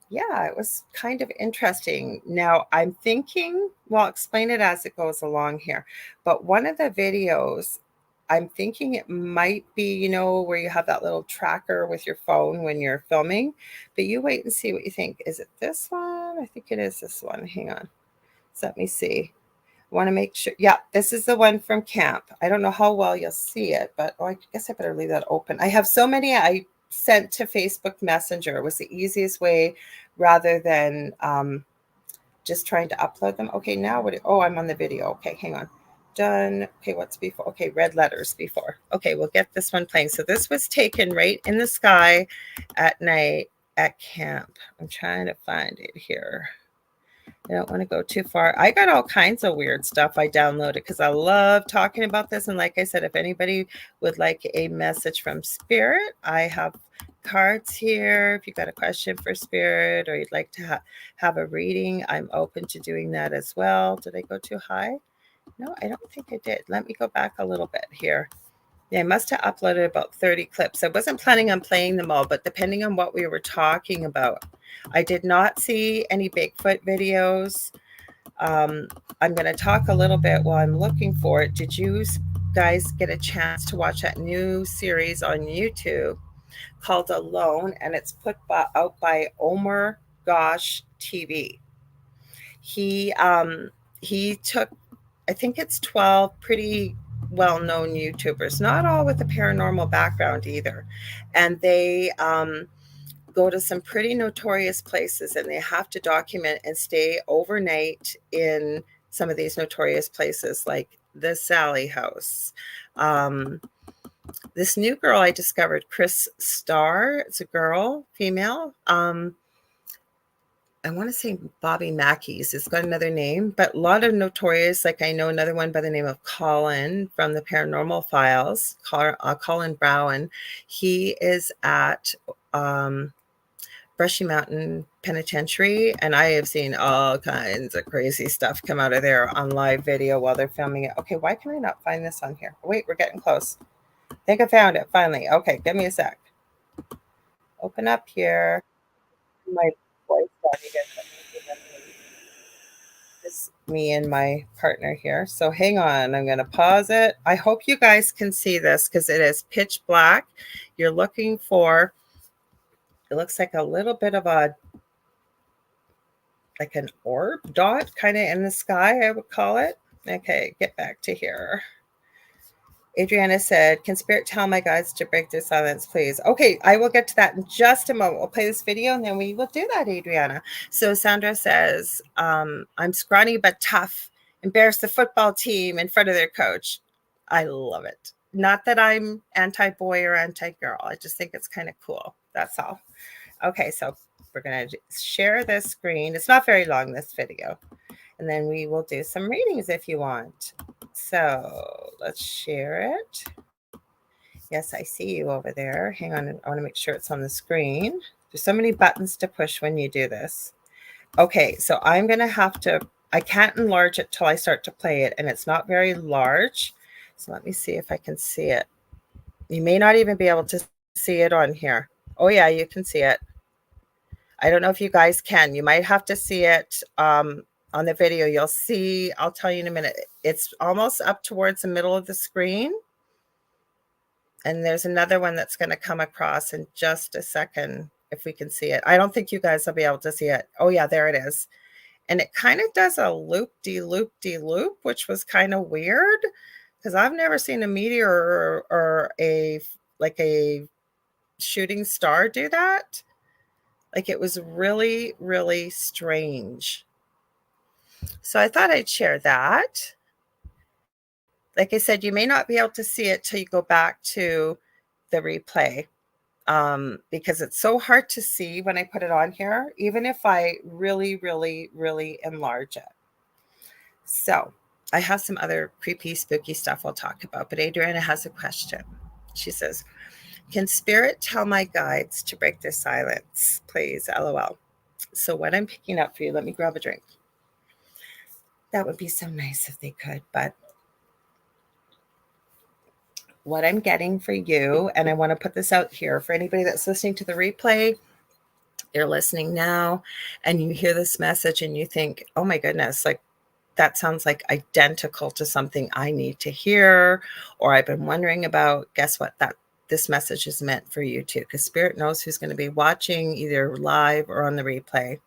yeah, it was kind of interesting. Now I'm thinking, well, I'll explain it as it goes along here. But one of the videos, I'm thinking it might be, you know, where you have that little tracker with your phone when you're filming. But you wait and see what you think. Is it this one? I think it is this one. Hang on. So let me see. I want to make sure. Yeah, this is the one from camp. I don't know how well you'll see it, but oh, I guess I better leave that open. I have so many I sent to Facebook Messenger. It was the easiest way rather than just trying to upload them. Okay, now what? Oh, I'm on the video. Okay, hang on. Done. Okay, what's before? Okay, red letters before. Okay, we'll get this one playing. So this was taken right in the sky at night at camp. I'm trying to find it here. I don't want to go too far. I got all kinds of weird stuff I downloaded because I love talking about this. And like I said, if anybody would like a message from Spirit, I have cards here. If you've got a question for Spirit or you'd like to have a reading, I'm open to doing that as well. Did I go too high? No, I don't think I did. Let me go back a little bit here. Yeah, I must have uploaded about 30 clips. I wasn't planning on playing them all, but depending on what we were talking about, I did not see any Bigfoot videos. I'm going to talk a little bit while I'm looking for it. Did you guys get a chance to watch that new series on YouTube called Alone? And it's put out by Omar Gosh TV. He took, I think it's 12 pretty well-known YouTubers, not all with a paranormal background either, and they go to some pretty notorious places, and they have to document and stay overnight in some of these notorious places, like the Sally House. This new girl I discovered, Chris Starr. It's a girl, female. I want to say Bobby Mackey's. It's got another name, but a lot of notorious. Like I know another one by the name of Colin from the Paranormal Files, Colin Brown. He is at Brushy Mountain Penitentiary, and I have seen all kinds of crazy stuff come out of there on live video while they're filming it. Okay, why can I not find this on here? Wait, we're getting close. I think I found it finally. Okay, give me a sec. Open up here. My voice down. You guys this me and my partner here. So hang on, I'm going to pause it. I hope you guys can see this because it is pitch black. You're looking for, it looks like a little bit of a, like an orb dot kind of in the sky, I would call it. Okay, get back to here. Adriana said, can Spirit tell my guides to break their silence, please? Okay, I will get to that in just a moment. We'll play this video and then we will do that, Adriana. So Sandra says, I'm scrawny but tough. Embarrass the football team in front of their coach. I love it. Not that I'm anti-boy or anti-girl. I just think it's kind of cool. That's all. Okay, so we're going to share this screen. It's not very long, this video. And then we will do some readings if you want. So let's share it. Yes, I see you over there. Hang on, I want to make sure it's on the screen. There's so many buttons to push when you do this. Okay, so I'm going to have to, I can't enlarge it till I start to play it, and it's not very large. So let me see if I can see it. You may not even be able to see it on here. Oh yeah, you can see it. I don't know if you guys can. You might have to see it on the video. You'll see, I'll tell you in a minute. It's almost up towards the middle of the screen. And there's another one that's going to come across in just a second, if we can see it. I don't think you guys will be able to see it. Oh yeah, there it is. And it kind of does a loop-de-loop-de-loop, which was kind of weird because I've never seen a meteor or a shooting star do that. Like, it was really, really strange. So I thought I'd share that. Like I said, you may not be able to see it till you go back to the replay because it's so hard to see when I put it on here, even if I really, really, really enlarge it. So I have some other creepy, spooky stuff I'll talk about, but Adriana has a question. She says, can Spirit tell my guides to break their silence, please? LOL. So what I'm picking up for you, let me grab a drink. That would be so nice if they could, but what I'm getting for you, and I want to put this out here for anybody that's listening to the replay, you're listening now, and you hear this message and you think, oh my goodness, like that sounds like identical to something I need to hear, or I've been wondering about. Guess what? This message is meant for you too, because Spirit knows who's going to be watching either live or on the replay.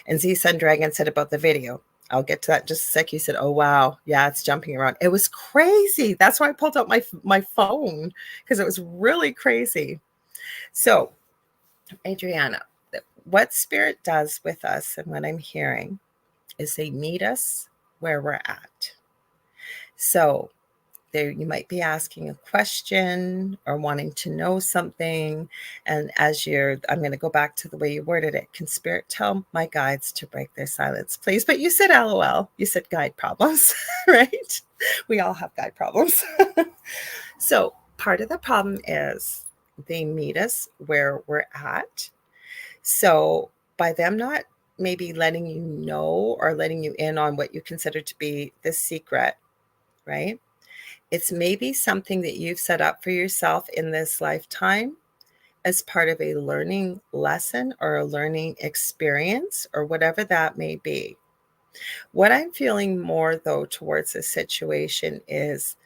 And Z Sun Dragon said about the video. I'll get to that in just a sec. You said, oh, wow. Yeah, it's jumping around. It was crazy. That's why I pulled out my phone, because it was really crazy. So, Adriana, what Spirit does with us and what I'm hearing is they meet us where we're at. So there, you might be asking a question or wanting to know something. And I'm going to go back to the way you worded it. Can Spirit tell my guides to break their silence, please? But you said LOL. You said guide problems, right? We all have guide problems. So part of the problem is they meet us where we're at. So by them not maybe letting you know or letting you in on what you consider to be the secret, right? It's maybe something that you've set up for yourself in this lifetime as part of a learning lesson or a learning experience or whatever that may be. What I'm feeling more, though, towards this situation is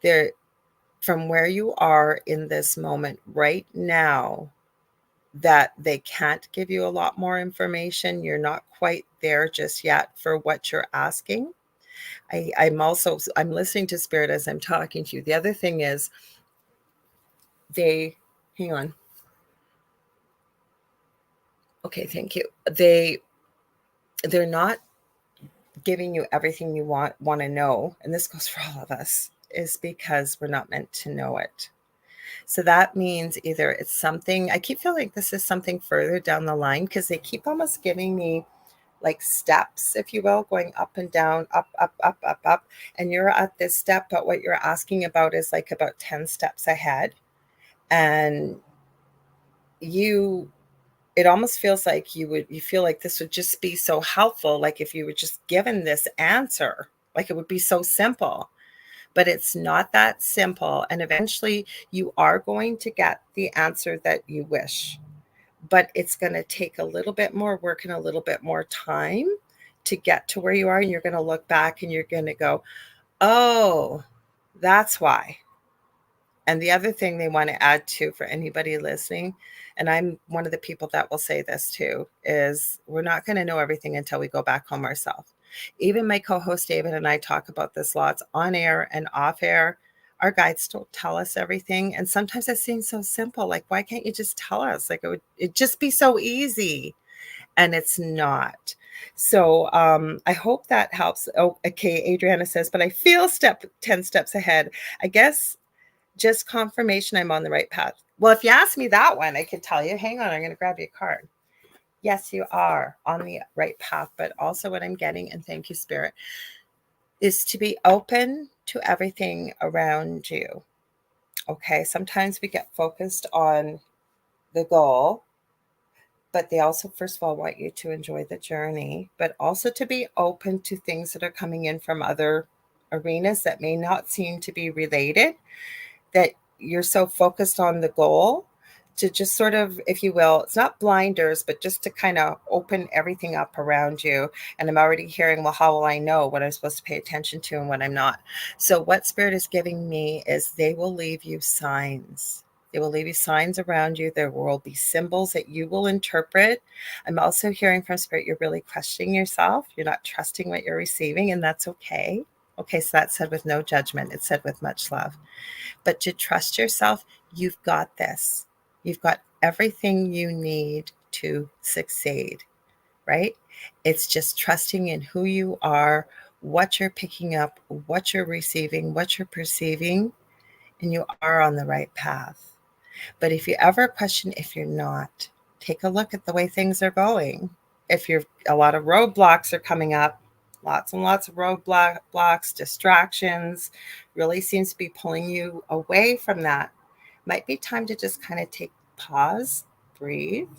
there, from where you are in this moment right now, that they can't give you a lot more information. You're not quite there just yet for what you're asking. I'm listening to Spirit as I'm talking to you. The other thing is hang on. Okay, thank you. They're not giving you everything you want to know. And this goes for all of us, is because we're not meant to know it. So that means either it's something, I keep feeling like this is something further down the line, because they keep almost giving me like steps, if you will, going up and down, up, up, up, up, up. And you're at this step, but what you're asking about is like about 10 steps ahead. And it almost feels like you feel like this would just be so helpful. Like if you were just given this answer, like it would be so simple, but it's not that simple. And eventually you are going to get the answer that you wish, but it's going to take a little bit more work and a little bit more time to get to where you are. And you're going to look back and you're going to go, oh, that's why. And the other thing they want to add to, for anybody listening, and I'm one of the people that will say this too, is we're not going to know everything until we go back home ourselves. Even my co-host David and I talk about this lots on air and off air. our guides don't tell us everything. And sometimes it seems so simple. Like, why can't you just tell us? Like, it'd just be so easy. And it's not. So I hope that helps. Oh, okay. Adriana says, but I feel 10 steps ahead. I guess just confirmation I'm on the right path. Well, if you ask me that one, I could tell you. Hang on, I'm going to grab you a card. Yes, you are on the right path. But also what I'm getting, and thank you, Spirit, is to be open to everything around you. Okay, sometimes we get focused on the goal, but they also, first of all, want you to enjoy the journey, but also to be open to things that are coming in from other arenas that may not seem to be related, that you're so focused on the goal to just sort of, if you will, it's not blinders, but just to kind of open everything up around you. And I'm already hearing, well, how will I know what I'm supposed to pay attention to and what I'm not? So what Spirit is giving me is they will leave you signs. They will leave you signs around you. There will be symbols that you will interpret. I'm also hearing from Spirit, you're really questioning yourself. You're not trusting what you're receiving, and that's okay. Okay, so that's said with no judgment. It's said with much love. But to trust yourself, you've got this. You've got everything you need to succeed, right? It's just trusting in who you are, what you're picking up, what you're receiving, what you're perceiving, and you are on the right path. But if you ever question if you're not, take a look at the way things are going. If you're a lot of roadblocks are coming up, lots and lots of roadblocks, distractions, really seems to be pulling you away from that. Might be time to just kind of take pause, breathe,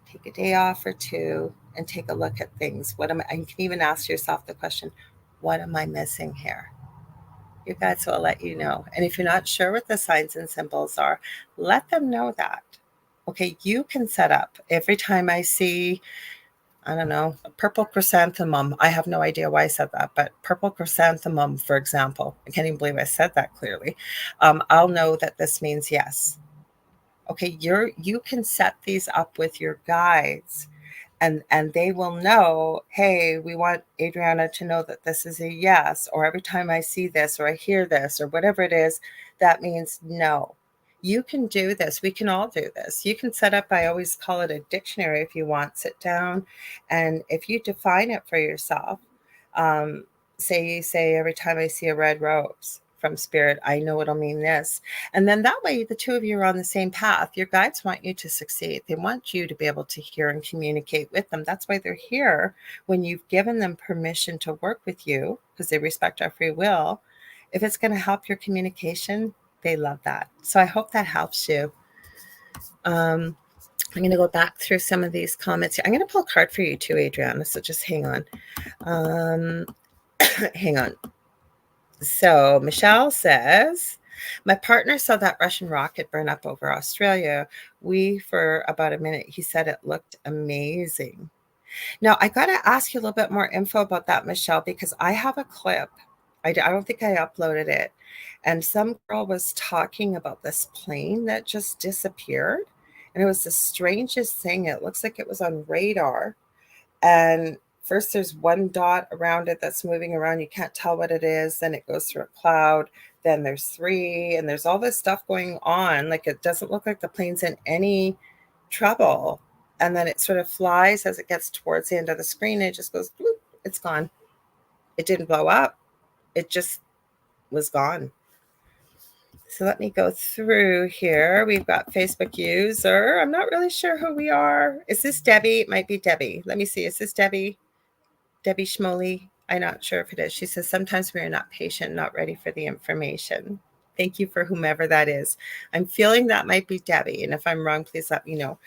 take a day off or two, and take a look at things. You can even ask yourself the question, what am I missing here? Your guides will let you know. And if you're not sure what the signs and symbols are, let them know that. Okay, you can set up. Every time I see, I don't know, a purple chrysanthemum, I have no idea why I said that, but purple chrysanthemum, for example, I can't even believe I said that clearly. I'll know that this means yes. Okay, you can set these up with your guides, and they will know, hey, we want Adriana to know that this is a yes, or every time I see this or I hear this or whatever it is, that means no. You can do this. We can all do this. You can set up, I always call it a dictionary if you want. Sit down, and if you define it for yourself, um, say every time I see a red rose from Spirit, I know it'll mean this. And then that way, the two of you are on the same path. Your guides want you to succeed. They want you to be able to hear and communicate with them. That's why they're here when you've given them permission to work with you, because they respect our free will. If it's going to help your communication, they love that. So I hope that helps you. I'm going to go back through some of these comments here. I'm going to pull a card for you too, Adriana. So just hang on. Hang on. So Michelle says, my partner saw that Russian rocket burn up over Australia. For about a minute, he said it looked amazing. Now, I got to ask you a little bit more info about that, Michelle, because I have a clip. I don't think I uploaded it. And some girl was talking about this plane that just disappeared. And it was the strangest thing. It looks like it was on radar. And first there's one dot around it that's moving around. You can't tell what it is. Then it goes through a cloud. Then there's three, and there's all this stuff going on. Like, it doesn't look like the plane's in any trouble. And then it sort of flies as it gets towards the end of the screen. It just goes, bloop, it's gone. It didn't blow up. It just was gone. So let me go through here. We've got Facebook user. I'm not really sure who we are. Is this Debbie? It might be Debbie. Let me see. Is this Debbie? Debbie Schmoley? I'm not sure if it is. She says, sometimes we are not patient, not ready for the information. Thank you for whomever that is. I'm feeling that might be Debbie. And if I'm wrong, please let me know.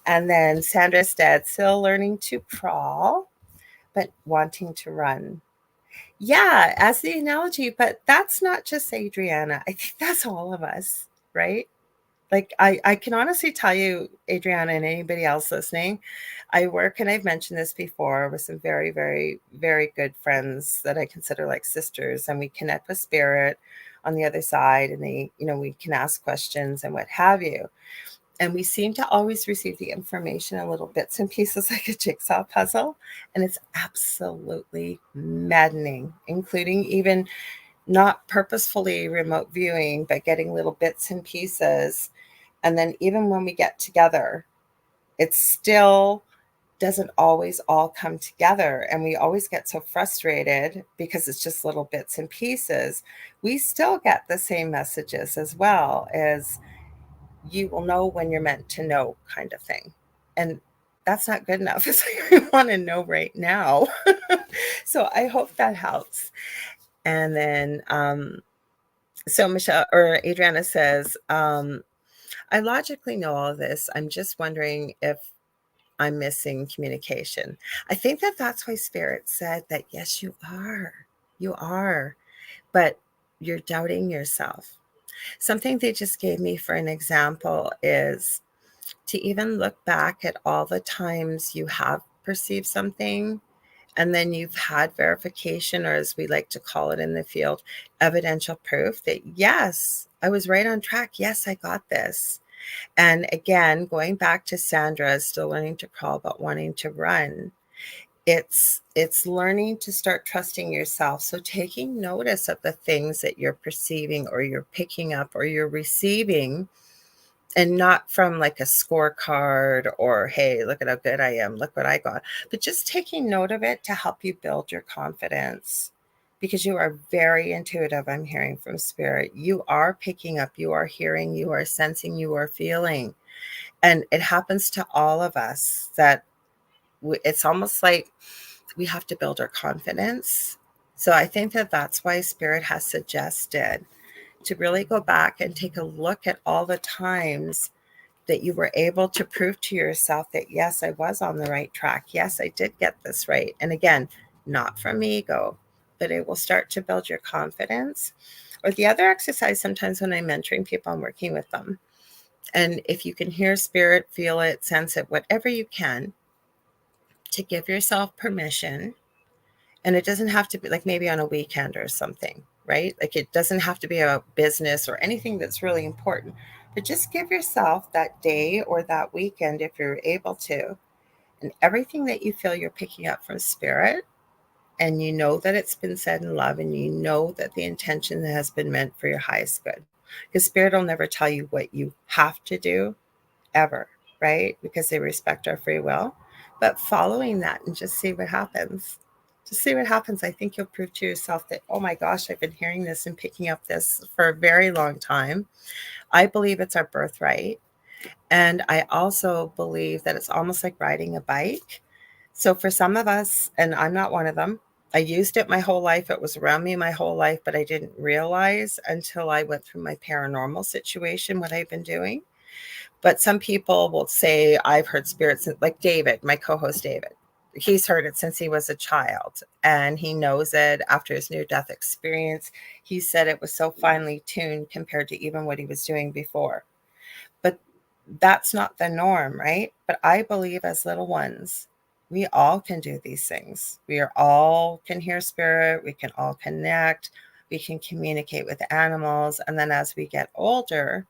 And then Sandra Stead, still learning to crawl, but wanting to run. Yeah, as the analogy, but that's not just Adriana. I think that's all of us, right? Like, I can honestly tell you, Adriana, and anybody else listening, I work, and I've mentioned this before, with some very, very, very good friends that I consider like sisters, and we connect with Spirit on the other side, and we can ask questions and what have you. And we seem to always receive the information in little bits and pieces like a jigsaw puzzle. And it's absolutely maddening, including even not purposefully remote viewing, but getting little bits and pieces. And then even when we get together, it still doesn't always all come together. And we always get so frustrated because it's just little bits and pieces. We still get the same messages as well as you will know when you're meant to know kind of thing. And that's not good enough. It's like we want to know right now. So I hope that helps. And then, so Michelle or Adriana says, I logically know all of this. I'm just wondering if I'm missing communication. I think that that's why Spirit said that, yes, you are. You are. But you're doubting yourself. Something they just gave me for an example is to even look back at all the times you have perceived something and then you've had verification, or as we like to call it in the field, evidential proof that, yes, I was right on track. Yes, I got this. And again, going back to Sandra, still learning to crawl but wanting to run, it's learning to start trusting yourself. So taking notice of the things that you're perceiving or you're picking up or you're receiving, and not from like a scorecard or, hey, look at how good I am, look what I got, but just taking note of it to help you build your confidence, because you are very intuitive. I'm hearing from Spirit. You are picking up, you are hearing, you are sensing, you are feeling. And it happens to all of us that it's almost like we have to build our confidence. So I think that that's why Spirit has suggested to really go back and take a look at all the times that you were able to prove to yourself that, yes, I was on the right track. Yes, I did get this right. And again, not from ego, but it will start to build your confidence. Or the other exercise, sometimes when I'm mentoring people, I'm working with them. And if you can hear Spirit, feel it, sense it, whatever you can, to give yourself permission. And it doesn't have to be like maybe on a weekend or something, right? Like it doesn't have to be a business or anything that's really important, but just give yourself that day or that weekend if you're able to. And everything that you feel you're picking up from Spirit, and you know that it's been said in love, and you know that the intention has been meant for your highest good. Because Spirit will never tell you what you have to do ever, right? Because they respect our free will. But following that and just see what happens. Just see what happens. I think you'll prove to yourself that, oh my gosh, I've been hearing this and picking up this for a very long time. I believe it's our birthright. And I also believe that it's almost like riding a bike. So for some of us, and I'm not one of them, I used it my whole life. It was around me my whole life, but I didn't realize until I went through my paranormal situation what I've been doing. But some people will say, I've heard spirits, like David, my co-host David. He's heard it since he was a child, and he knows it after his near-death experience. He said it was so finely tuned compared to even what he was doing before. But that's not the norm, right? But I believe as little ones, we all can do these things. We are all can hear spirit. We can all connect. We can communicate with animals. And then as we get older,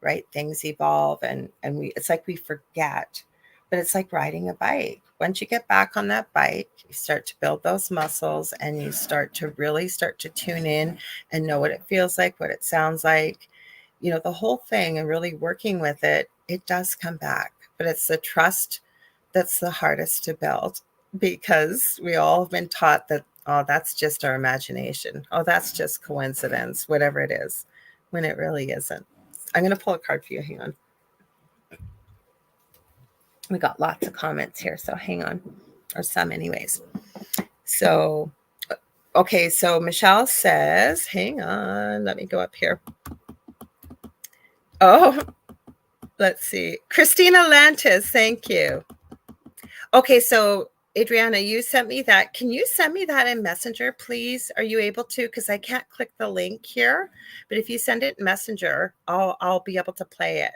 right, things evolve, and we, it's like we forget. But it's like riding a bike. Once you get back on that bike, you start to build those muscles, and you start to really start to tune in and know what it feels like, what it sounds like, you know, the whole thing, and really working with it. It does come back, but it's the trust that's the hardest to build, because we all have been taught that, oh, that's just our imagination, oh, that's just coincidence, whatever it is, when it really isn't. I'm going to pull a card for you. Hang on. We got lots of comments here, so hang on, or some anyways. So, okay, so Michelle says, hang on, let me go up here. Oh, let's see. Christina Lantis, thank you. Okay, so Adriana, you sent me that. Can you send me that in Messenger, please? Are you able to? Because I can't click the link here, but if you send it in Messenger, I'll be able to play it.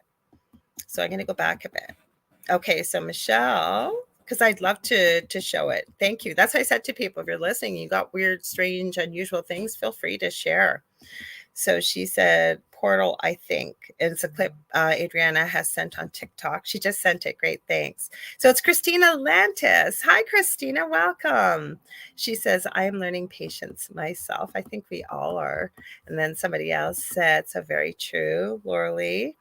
So I'm going to go back a bit. Okay, so Michelle, because I'd love to show it. Thank you. That's what I said to people. If you're listening, you got weird, strange, unusual things, feel free to share. So she said, portal, I think. It's a clip Adriana has sent on TikTok. She just sent it. Great, thanks. So it's Christina Lantis. Hi, Christina. Welcome. She says, I am learning patience myself. I think we all are. And then somebody else said, so very true, Lorilei.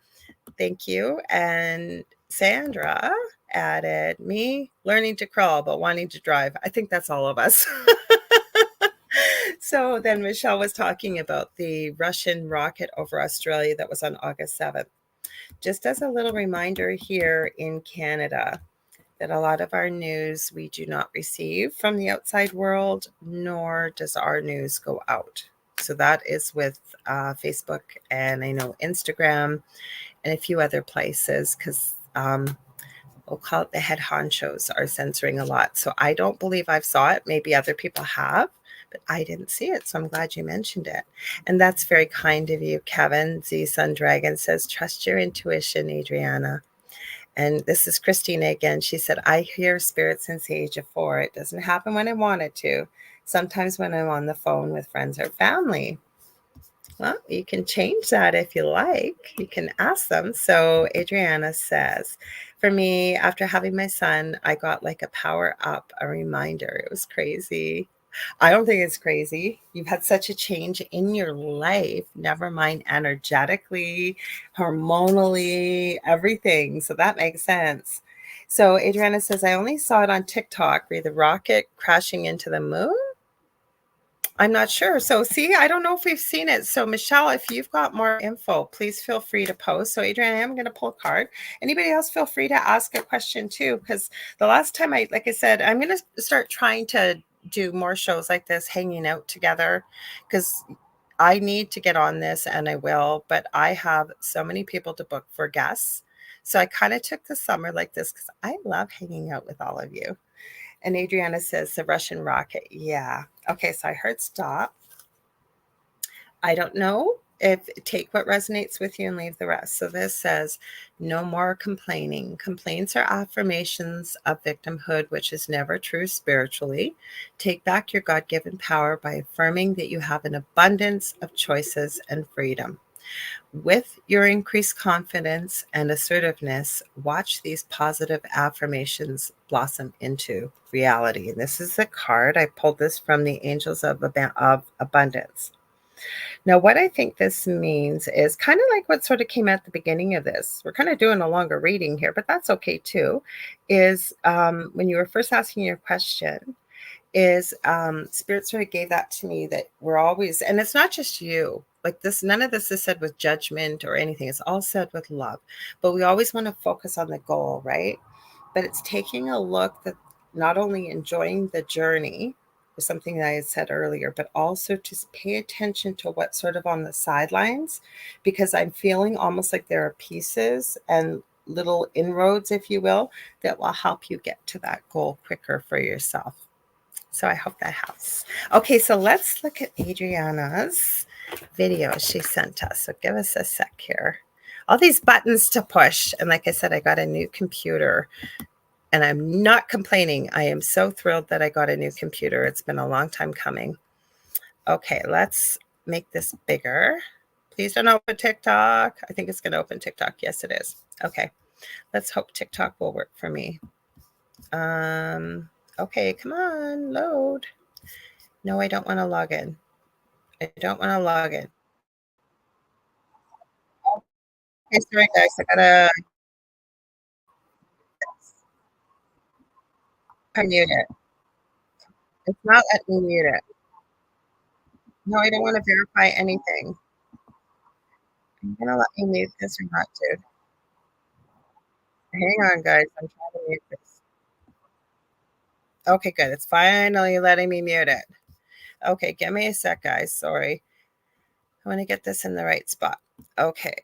Thank you. And Sandra added, me learning to crawl, but wanting to drive. I think that's all of us. So then Michelle was talking about the Russian rocket over Australia that was on August 7th. Just as a little reminder here in Canada, that a lot of our news we do not receive from the outside world, nor does our news go out. So that is with Facebook and I know Instagram and a few other places, because we'll call it the head honchos are censoring a lot. So I don't believe I've saw it. Maybe other people have, but I didn't see it. So I'm glad you mentioned it. And that's very kind of you, Kevin. Z Sun Dragon says, trust your intuition, Adriana. And this is Christina again. She said, I hear spirits since the age of 4. It doesn't happen when I want it to. Sometimes when I'm on the phone with friends or family. Well, you can change that if you like. You can ask them. So Adriana says, for me, after having my son, I got like a power up, a reminder. It was crazy. I don't think it's crazy. You've had such a change in your life, never mind energetically, hormonally, everything. So that makes sense. So Adriana says, I only saw it on TikTok, the rocket crashing into the moon. I'm not sure. So see, I don't know if we've seen it. So Michelle, if you've got more info, please feel free to post. So Adriana, I'm going to pull a card. Anybody else feel free to ask a question too, because the last time like I said, I'm going to start trying to do more shows like this, hanging out together, because I need to get on this and I will, but I have so many people to book for guests. So I kind of took the summer like this because I love hanging out with all of you. And Adriana says the Russian rocket. Yeah. Okay, so I heard stop. I don't know if take what resonates with you and leave the rest. So this says no more complaining. Complaints are affirmations of victimhood, which is never true spiritually. Take back your God-given power by affirming that you have an abundance of choices and freedom. With your increased confidence and assertiveness, watch these positive affirmations blossom into reality. And this is the card. I pulled this from the Angels of Abundance. Now, what I think this means is kind of like what sort of came at the beginning of this. We're kind of doing a longer reading here, but that's okay too. Is when you were first asking your question, is Spirit sort of gave that to me, that we're always, and it's not just you, like this, none of this is said with judgment or anything. It's all said with love, but we always want to focus on the goal, right? But it's taking a look that not only enjoying the journey was something that I had said earlier, but also to pay attention to what's sort of on the sidelines, because I'm feeling almost like there are pieces and little inroads, if you will, that will help you get to that goal quicker for yourself. So I hope that helps. Okay, so let's look at Adriana's video she sent us. So give us a sec here. All these buttons to push. And like I said, I got a new computer and I'm not complaining. I am so thrilled that I got a new computer. It's been a long time coming. Okay, let's make this bigger. Please don't open TikTok. I think it's going to open TikTok. Yes, it is. Okay, let's hope TikTok will work for me. Okay, come on, load. No, I don't want to log in. I don't want to log in. Okay, sorry guys, I gotta mute it. It's not letting me mute it. No, I don't want to verify anything. I'm gonna let me mute this or not, dude. Hang on, guys. I'm trying to mute this. Okay, good. It's finally letting me mute it. Okay, give me a sec, guys. Sorry. I want to get this in the right spot. Okay.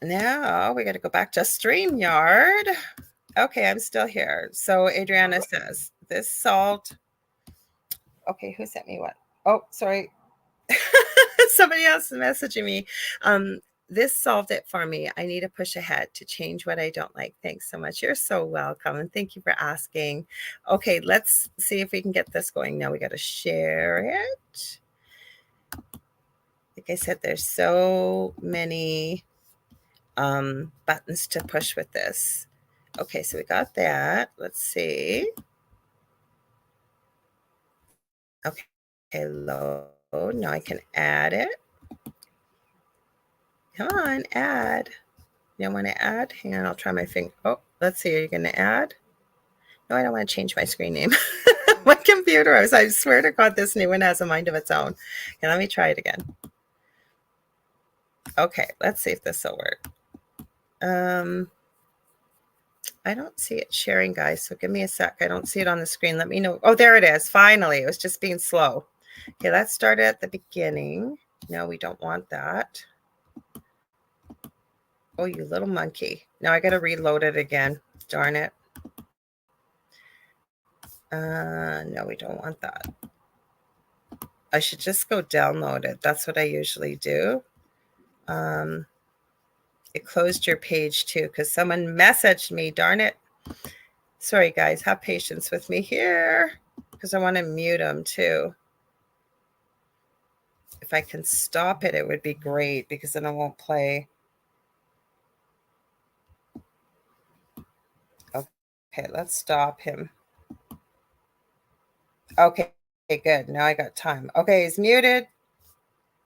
Now we got to go back to StreamYard. Okay, I'm still here. So Adriana says, this solved. Okay, who sent me what? Oh, sorry. Somebody else is messaging me. This solved it for me. I need to push ahead to change what I don't like. Thanks so much. You're so welcome. And thank you for asking. Okay, let's see if we can get this going. Now we got to share it. Like I said, there's so many buttons to push with this. Okay, so we got that. Let's see. Okay, load. Now I can add it. Come on, add. You don't want to add? Hang on, I'll try my finger. Oh, let's see. Are you going to add? No, I don't want to change my screen name. My computer, I swear to God, this new one has a mind of its own. Okay, let me try it again. Okay, let's see if this will work. I don't see it sharing, guys, so give me a sec. I don't see it on the screen. Let me know. Oh, there it is. Finally, it was just being slow. Okay, let's start at the beginning. No, we don't want that. Oh, you little monkey. Now I got to reload it again. Darn it. No, we don't want that. I should just go download it. That's what I usually do. It closed your page too because someone messaged me. Darn it. Sorry, guys. Have patience with me here because I want to mute them too. If I can stop it, it would be great because then it won't play. Okay, let's stop him. Okay, good. Now I got time. Okay, he's muted.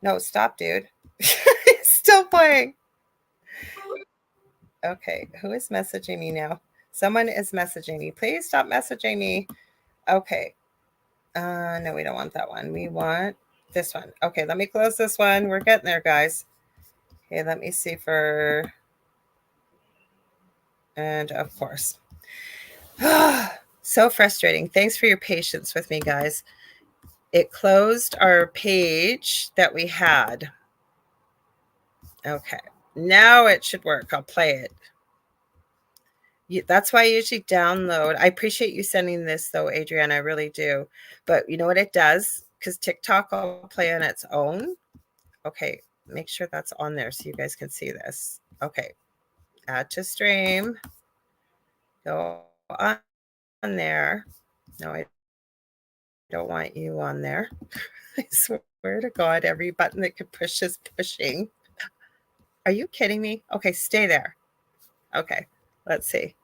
No, stop, dude. He's still playing. Okay, who is messaging me now? Someone is messaging me. Please stop messaging me. Okay. No, we don't want that one. We want this one. Okay, let me close this one. We're getting there, guys. Okay, let me see for... And of course. So frustrating. Thanks for your patience with me, guys. It closed our page that we had. Okay, now it should work. I'll play it. That's why I usually download. I appreciate you sending this, though, Adrienne. I really do. But you know what it does? Because TikTok will play on its own. Okay, make sure that's on there so you guys can see this. Okay, add to stream. Go on there. No, I don't want you on there. I swear to God, every button that could push is pushing. Are you kidding me? Okay, stay there. Okay, let's see.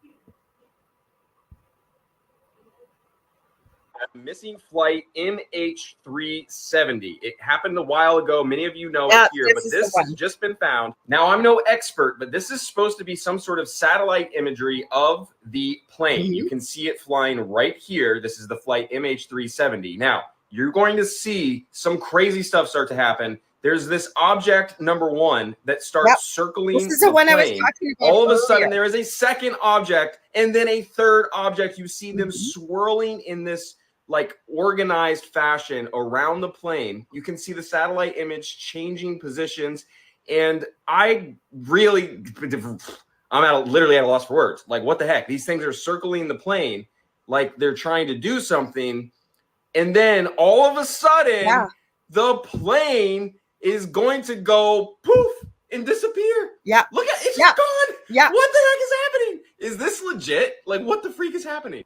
Missing flight MH370. It happened a while ago. Many of you know it here, but this has just been found. Now, I'm no expert, but this is supposed to be some sort of satellite imagery of the plane. You can see it flying right here. This is the flight MH370. Now, you're going to see some crazy stuff start to happen. There's this object number one that starts circling the plane. All of a sudden, there is a second object and then a third object. You see them swirling in this like organized fashion around the plane. You can see the satellite image changing positions. And I'm literally at a loss for words. Like, what the heck? These things are circling the plane like they're trying to do something. And then all of a sudden, the plane is going to go poof and disappear. Yeah. Look at it. It's just gone. Yeah. What the heck is happening? Is this legit? Like, what the freak is happening?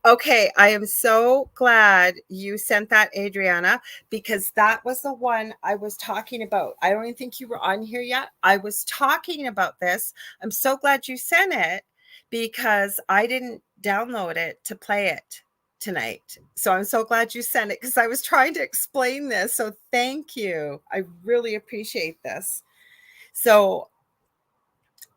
Okay, I am so glad you sent that, Adriana, because that was the one I was talking about. I don't even think you were on here yet. I was talking about this. I'm so glad you sent it because I didn't download it to play it tonight. So I'm so glad you sent it because I was trying to explain this. So thank you. I really appreciate this. So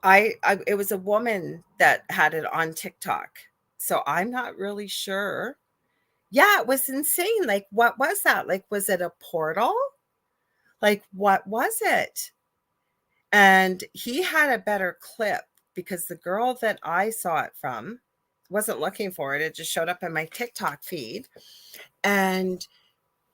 it was a woman that had it on TikTok. So I'm not really sure. Yeah, it was insane. Like, what was that? Like, was it a portal? Like, what was it? And he had a better clip because the girl that I saw it from wasn't looking for it. It just showed up in my TikTok feed. And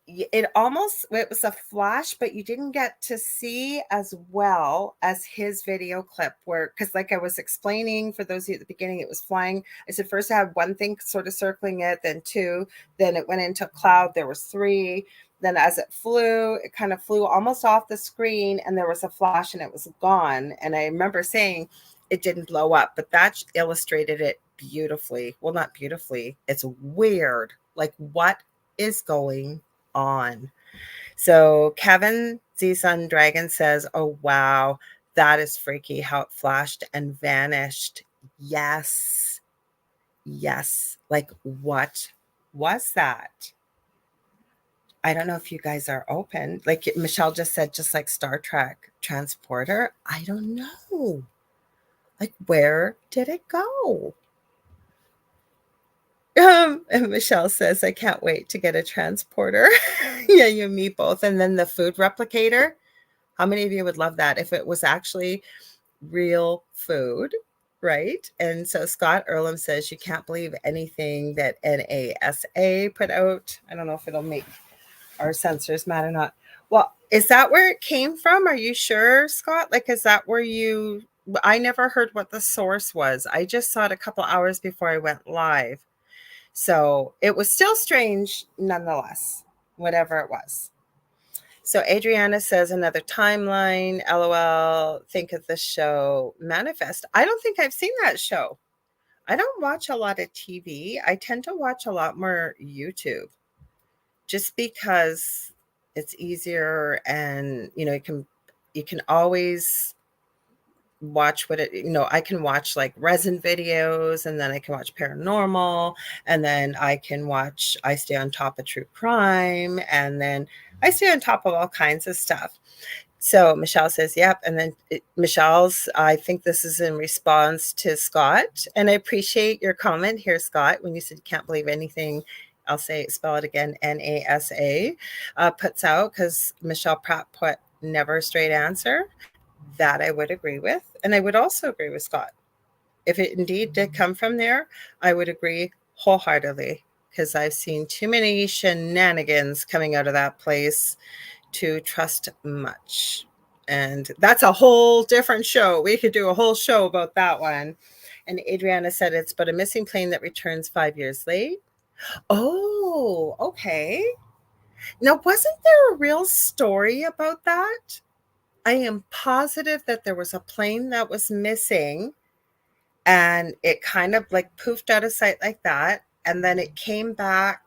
it was a flash, but you didn't get to see as well as his video clip because like I was explaining for those of you at the beginning, it was flying. I said first I had one thing sort of circling it, then two, then it went into cloud. There was three. Then as it flew, it kind of flew almost off the screen and there was a flash and it was gone. And I remember saying it didn't blow up, but that illustrated it beautifully. Well, not beautifully. It's weird. Like, what is going on? So Kevin Z Sun Dragon says, oh, wow, that is freaky how it flashed and vanished. Yes. Yes. Like, what was that? I don't know if you guys are open. Like Michelle just said, just like Star Trek transporter. I don't know. Like, where did it go? And Michelle says, I can't wait to get a transporter. Yeah, you and me both. And then the food replicator. How many of you would love that if it was actually real food, right? And so Scott Earlham says, you can't believe anything that NASA put out. I don't know if it'll make our sensors mad or not. Well, is that where it came from? Are you sure, Scott? Like, is that where I never heard what the source was. I just saw it a couple hours before I went live. So it was still strange nonetheless, whatever it was. So Adriana says, another timeline, LOL, think of the show Manifest. I don't think I've seen that show. I don't watch a lot of TV. I tend to watch a lot more YouTube just because it's easier, and you can always watch I can watch like resin videos, and then I can watch paranormal, and then I stay on top of true crime, and then I stay on top of all kinds of stuff. So Michelle says, yep. And then I think this is in response to Scott. And I appreciate your comment here, Scott, when you said you can't believe anything. I'll spell it again, NASA puts out, because Michelle Pratt put never a straight answer. That I would agree with. And I would also agree with Scott. If it indeed did come from there, I would agree wholeheartedly, because I've seen too many shenanigans coming out of that place to trust much. And that's a whole different show. We could do a whole show about that one. And Adriana said it's but a missing plane that returns 5 years late. Oh, okay. Now, wasn't there a real story about that? I am positive that there was a plane that was missing, and it kind of like poofed out of sight like that. And then it came back,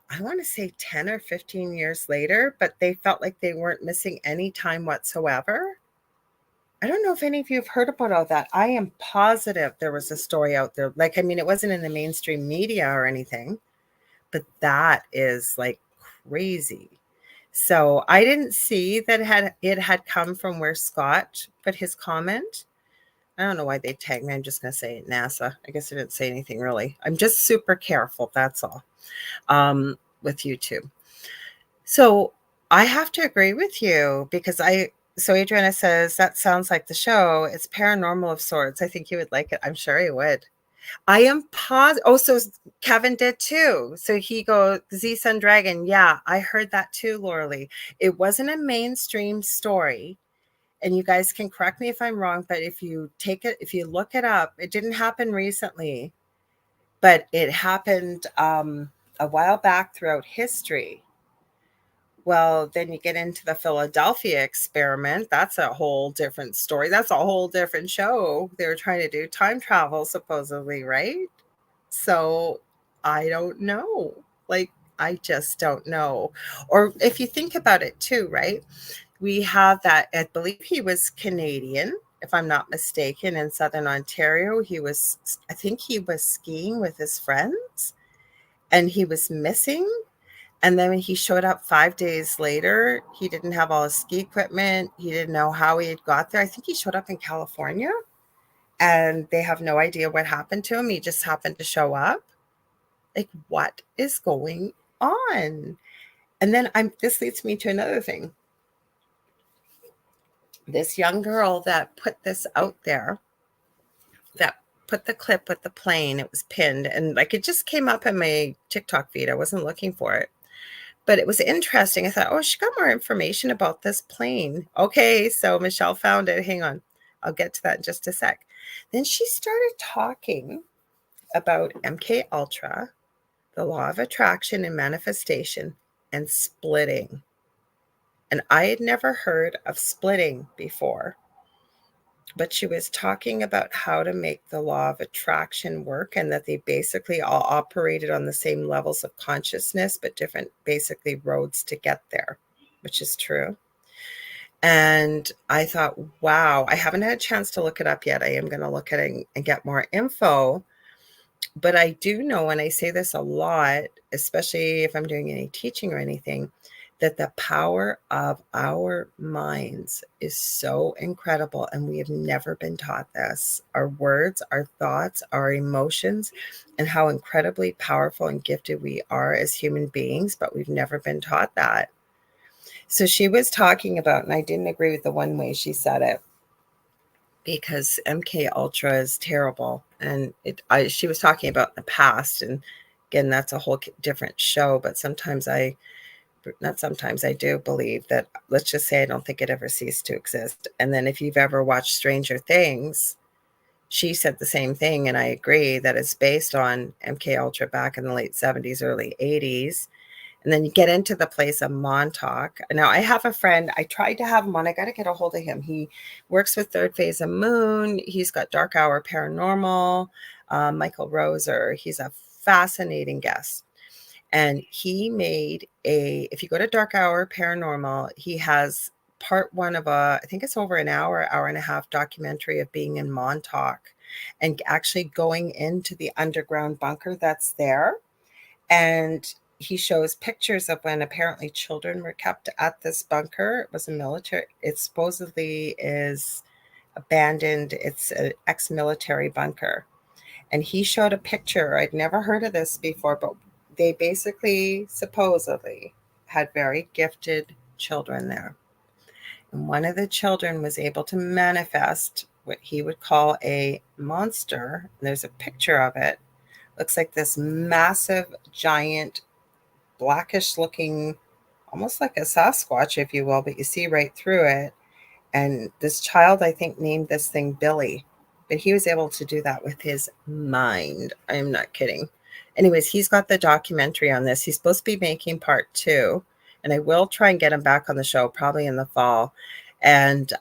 I want to say 10 or 15 years later, but they felt like they weren't missing any time whatsoever. I don't know if any of you have heard about all that. I am positive there was a story out there. Like, I mean, it wasn't in the mainstream media or anything, but that is like crazy. So I didn't see that it had come from where Scott put his comment. I don't know why they tagged me. I'm just going to say NASA. I guess I didn't say anything really. I'm just super careful. That's all. With YouTube. So I have to agree with you, because so Adriana says, that sounds like the show. It's paranormal of sorts. I think you would like it. I'm sure he would. I am positive. Oh, so Kevin did too. So he goes, Z Sun Dragon. Yeah, I heard that too, Lorilei. It wasn't a mainstream story. And you guys can correct me if I'm wrong, but if you look it up, it didn't happen recently, but it happened a while back throughout history. Well, then you get into the Philadelphia experiment. That's a whole different story. That's a whole different show. They were trying to do time travel, supposedly, right? So I don't know. Like, I just don't know. Or if you think about it too, right? We have that, I believe he was Canadian, if I'm not mistaken, in Southern Ontario. I think he was skiing with his friends, and he was missing. And then when he showed up 5 days later, he didn't have all his ski equipment. He didn't know how he had got there. I think he showed up in California, and they have no idea what happened to him. He just happened to show up. Like, what is going on? And then this leads me to another thing. This young girl that put this out there, that put the clip with the plane, it was pinned, and like it just came up in my TikTok feed. I wasn't looking for it, but it was interesting. I thought, oh, she got more information about this plane. Okay, so Michelle found it. Hang on. I'll get to that in just a sec. Then she started talking about MK Ultra, the law of attraction and manifestation, and splitting. And I had never heard of splitting before. but she was talking about how to make the law of attraction work, and that they basically all operated on the same levels of consciousness, but different basically roads to get there, which is true. And I thought, wow, I haven't had a chance to look it up yet. I am going to look at it and get more info. But I do know, and I say this a lot, especially if I'm doing any teaching or anything, that the power of our minds is so incredible, and we have never been taught this. Our words, our thoughts, our emotions, and how incredibly powerful and gifted we are as human beings, but we've never been taught that. So she was talking about, and I didn't agree with the one way she said it, because MK Ultra is terrible, and she was talking about the past, and again, that's a whole different show. But I do believe that, let's just say, I don't think it ever ceased to exist. And then if you've ever watched Stranger Things, she said the same thing, and I agree that it's based on MK Ultra back in the late 70s, early 80s. And then you get into the place of Montauk. Now, I have a friend. I tried to have him on. I got to get a hold of him. He works with Third Phase of Moon. He's got Dark Hour Paranormal. Michael Roser. He's a fascinating guest. And he made if you go to Dark Hour Paranormal, he has part one of I think it's over an hour and a half documentary of being in Montauk and actually going into the underground bunker that's there. And he shows pictures of when apparently children were kept at this bunker. It was a military, it supposedly is abandoned. It's an ex-military bunker. And he showed a picture. I'd never heard of this before, but they basically supposedly had very gifted children there. And one of the children was able to manifest what he would call a monster. There's a picture of it. Looks like this massive, giant, blackish looking, almost like a Sasquatch, if you will, but you see right through it. And this child, I think, named this thing Billy, but he was able to do that with his mind. I'm not kidding. Anyways, he's got the documentary on this. He's supposed to be making part 2, and I will try and get him back on the show probably in the fall. And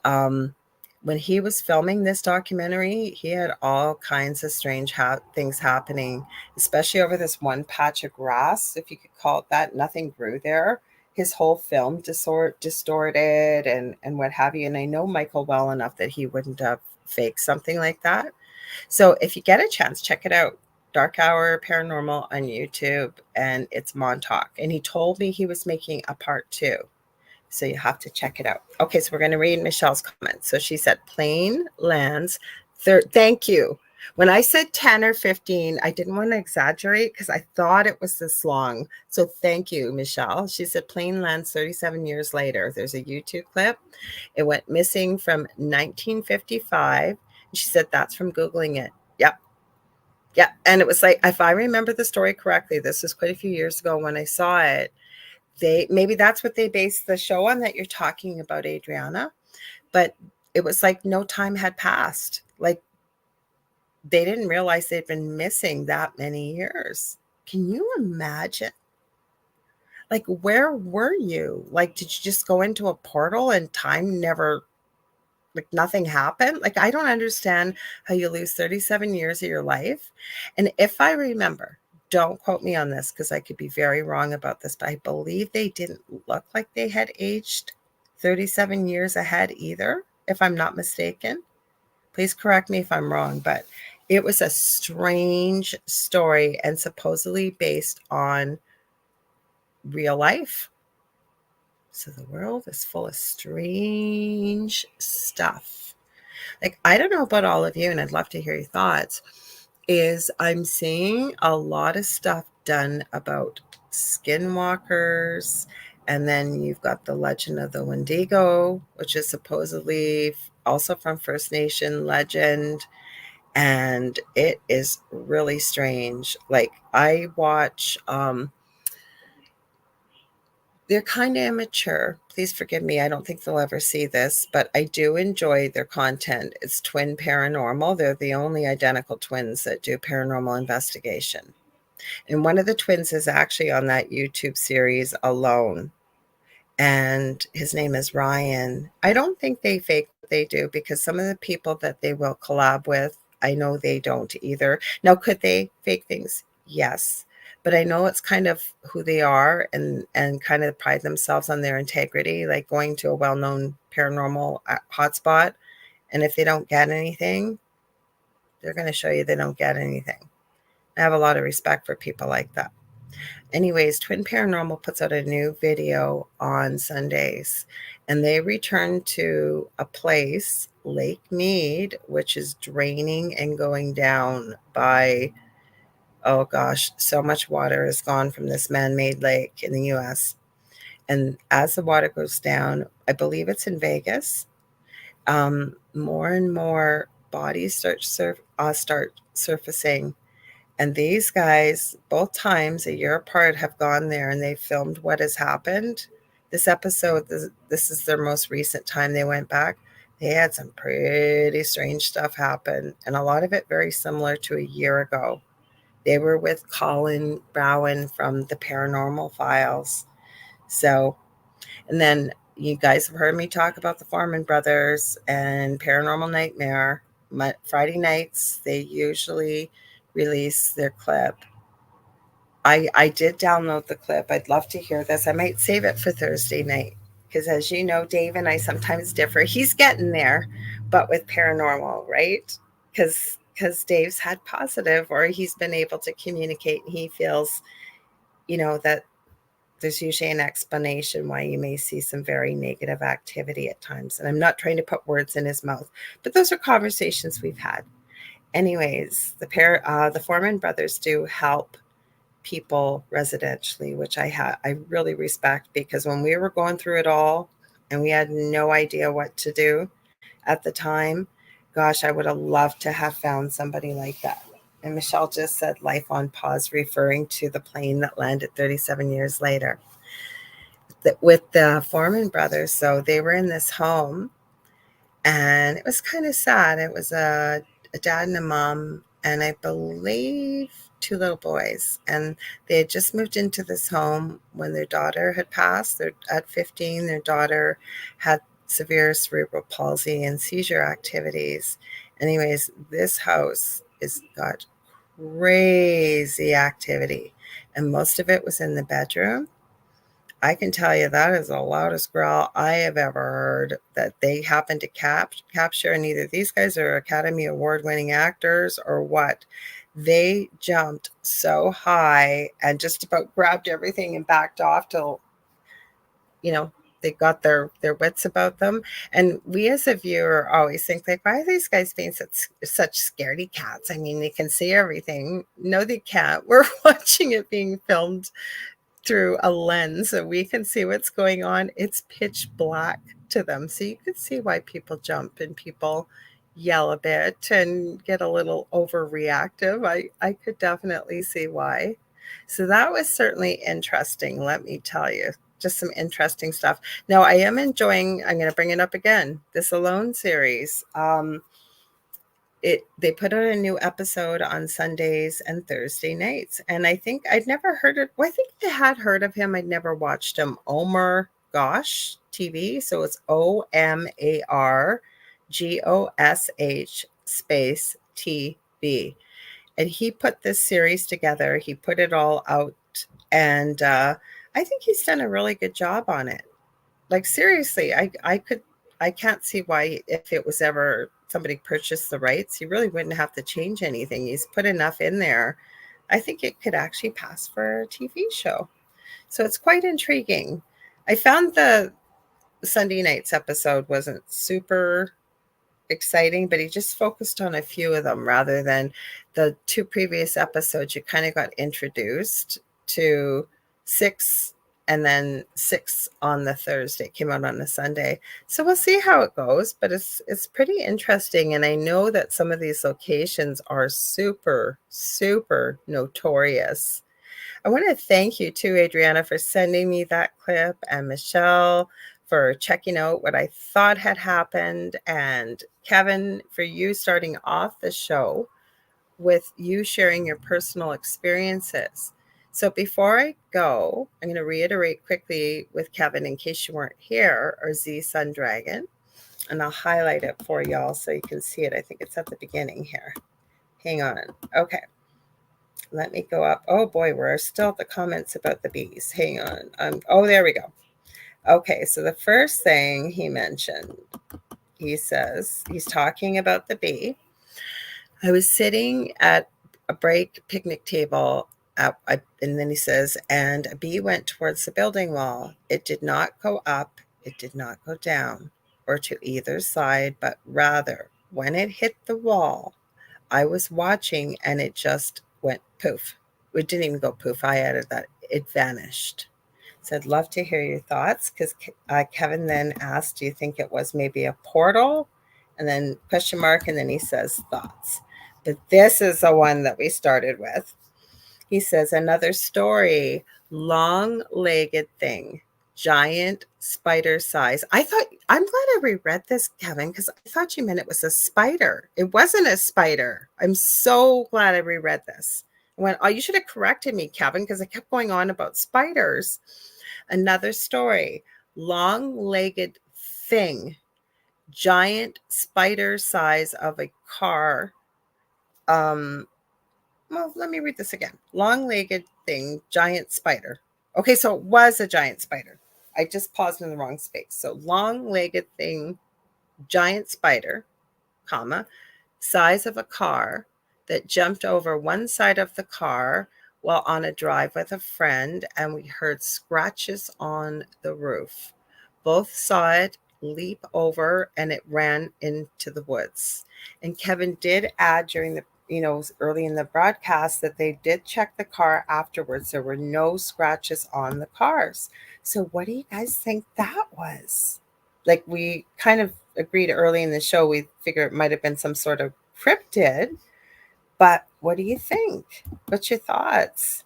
when he was filming this documentary, he had all kinds of strange things happening, especially over this one patch of grass, if you could call it that. Nothing grew there. His whole film distorted and what have you. And I know Michael well enough that he wouldn't have faked something like that. So if you get a chance, check it out. Dark Hour Paranormal on YouTube, and it's Montauk. And he told me he was making a part 2. So you have to check it out. Okay, so we're going to read Michelle's comments. So she said, plane lands. Thank you. When I said 10 or 15, I didn't want to exaggerate because I thought it was this long. So thank you, Michelle. She said, plane lands 37 years later. There's a YouTube clip. It went missing from 1955. She said, that's from Googling it. Yep. Yeah. And it was like, if I remember the story correctly, this was quite a few years ago when I saw it. Maybe that's what they based the show on that you're talking about, Adriana. But it was like no time had passed. Like they didn't realize they'd been missing that many years. Can you imagine? Like, where were you? Like, did you just go into a portal and time never, like nothing happened? Like, I don't understand how you lose 37 years of your life. And if I remember, don't quote me on this because I could be very wrong about this, but I believe they didn't look like they had aged 37 years ahead either, if I'm not mistaken. Please correct me if I'm wrong, but it was a strange story and supposedly based on real life. So the world is full of strange stuff. Like, I don't know about all of you, and I'd love to hear your thoughts, is I'm seeing a lot of stuff done about skinwalkers. And then you've got the legend of the Wendigo, which is supposedly also from First Nation legend. And it is really strange. Like, I watch, they're kind of immature. Please forgive me. I don't think they'll ever see this, but I do enjoy their content. It's Twin Paranormal. They're the only identical twins that do paranormal investigation. And one of the twins is actually on that YouTube series alone. and his name is Ryan. I don't think they fake what they do, because some of the people that they will collab with, I know they don't either. Now, could they fake things? Yes. But I know it's kind of who they are, and kind of pride themselves on their integrity, like going to a well-known paranormal hotspot. And if they don't get anything, they're going to show you they don't get anything. I have a lot of respect for people like that. Anyways, Twin Paranormal puts out a new video on Sundays, and they return to a place, Lake Mead, which is draining and going down by, oh gosh, so much water has gone from this man-made lake in the US. And as the water goes down, I believe it's in Vegas, more and more bodies start surfacing. And these guys, both times a year apart, have gone there and they filmed what has happened. This episode, this is their most recent time they went back. They had some pretty strange stuff happen, and a lot of it very similar to a year ago. They were with Colin Bowen from the Paranormal Files. So, and then you guys have heard me talk about the Foreman Brothers and Paranormal Nightmare. Friday nights, they usually release their clip. I did download the clip. I'd love to hear this. I might save it for Thursday night, because as you know, Dave and I sometimes differ. He's getting there, but with paranormal, right? Because Dave's had positive, or he's been able to communicate, and he feels, that there's usually an explanation why you may see some very negative activity at times. And I'm not trying to put words in his mouth, but those are conversations we've had. Anyways, the Foreman brothers do help people residentially, which I really respect, because when we were going through it all and we had no idea what to do at the time, gosh, I would have loved to have found somebody like that. And Michelle just said life on pause, referring to the plane that landed 37 years later. With the Foreman brothers, so they were in this home, and it was kind of sad. It was a dad and a mom, and I believe 2 little boys. And they had just moved into this home when their daughter had passed. At 15, their daughter had severe cerebral palsy and seizure activities. Anyways, this house is got crazy activity, and most of it was in the bedroom. I can tell you that is the loudest growl I have ever heard that they happen to capture. And either these guys are Academy Award winning actors or what. They jumped so high and just about grabbed everything and backed off till, they got their wits about them. And we as a viewer always think, like, why are these guys being such scaredy cats? I mean, they can see everything. No, they can't. We're watching it being filmed through a lens, so we can see what's going on. It's pitch black to them, so you can see why people jump and people yell a bit and get a little overreactive. I could definitely see why. So that was certainly interesting, let me tell you. Just some interesting stuff. Now, I am enjoying, I'm going to bring it up again, this Alone series. They put out a new episode on Sundays and Thursday nights, and I think I'd never heard of. Well, I think I had heard of him. I'd never watched him. Omar Gosh TV, so it's OMARGOSH space TV, and he put this series together. He put it all out, and I think he's done a really good job on it. Like, seriously, I can't see why, if it was ever somebody purchased the rights, he really wouldn't have to change anything. He's put enough in there. I think it could actually pass for a TV show. So it's quite intriguing. I found the Sunday night's episode wasn't super exciting, but he just focused on a few of them rather than the 2 previous episodes. You kind of got introduced to 6, and then 6 on the Thursday. It came out on a Sunday. So we'll see how it goes, but it's pretty interesting. And I know that some of these locations are super, super notorious. I want to thank you too, Adriana, for sending me that clip, and Michelle for checking out what I thought had happened, and Kevin for you starting off the show with you sharing your personal experiences. So before I go, I'm going to reiterate quickly with Kevin in case you weren't here, or Z Sun Dragon, and I'll highlight it for y'all so you can see it. I think it's at the beginning here. Hang on. Okay. Let me go up. Oh boy, we're still at the comments about the bees. Hang on. Oh, there we go. Okay, so the first thing he mentioned, he says, he's talking about the bee. I was sitting at a break picnic table, and then he says, and a bee went towards the building wall. It did not go up, it did not go down, or to either side, but rather, when it hit the wall, I was watching and it just went poof. It didn't even go poof. I added that. It vanished. So I'd love to hear your thoughts, because Kevin then asked, do you think it was maybe a portal? And then question mark, and then he says thoughts. But this is the one that we started with. He says, another story, long-legged thing, giant spider size. I'm glad I reread this, Kevin, because I thought you meant it was a spider. It wasn't a spider. I'm so glad I reread this. I went, oh, you should have corrected me, Kevin, because I kept going on about spiders. Another story, long-legged thing, giant spider size of a car. Well, let me read this again. Long-legged thing, giant spider. Okay, so it was a giant spider. I just paused in the wrong space. So long-legged thing, giant spider, comma, size of a car that jumped over one side of the car while on a drive with a friend, and we heard scratches on the roof. Both saw it leap over, and it ran into the woods. And Kevin did add during the early in the broadcast that they did check the car afterwards. There were no scratches on the cars. So what do you guys think that was? Like, we kind of agreed early in the show, we figure it might have been some sort of cryptid, but what do you think? What's your thoughts?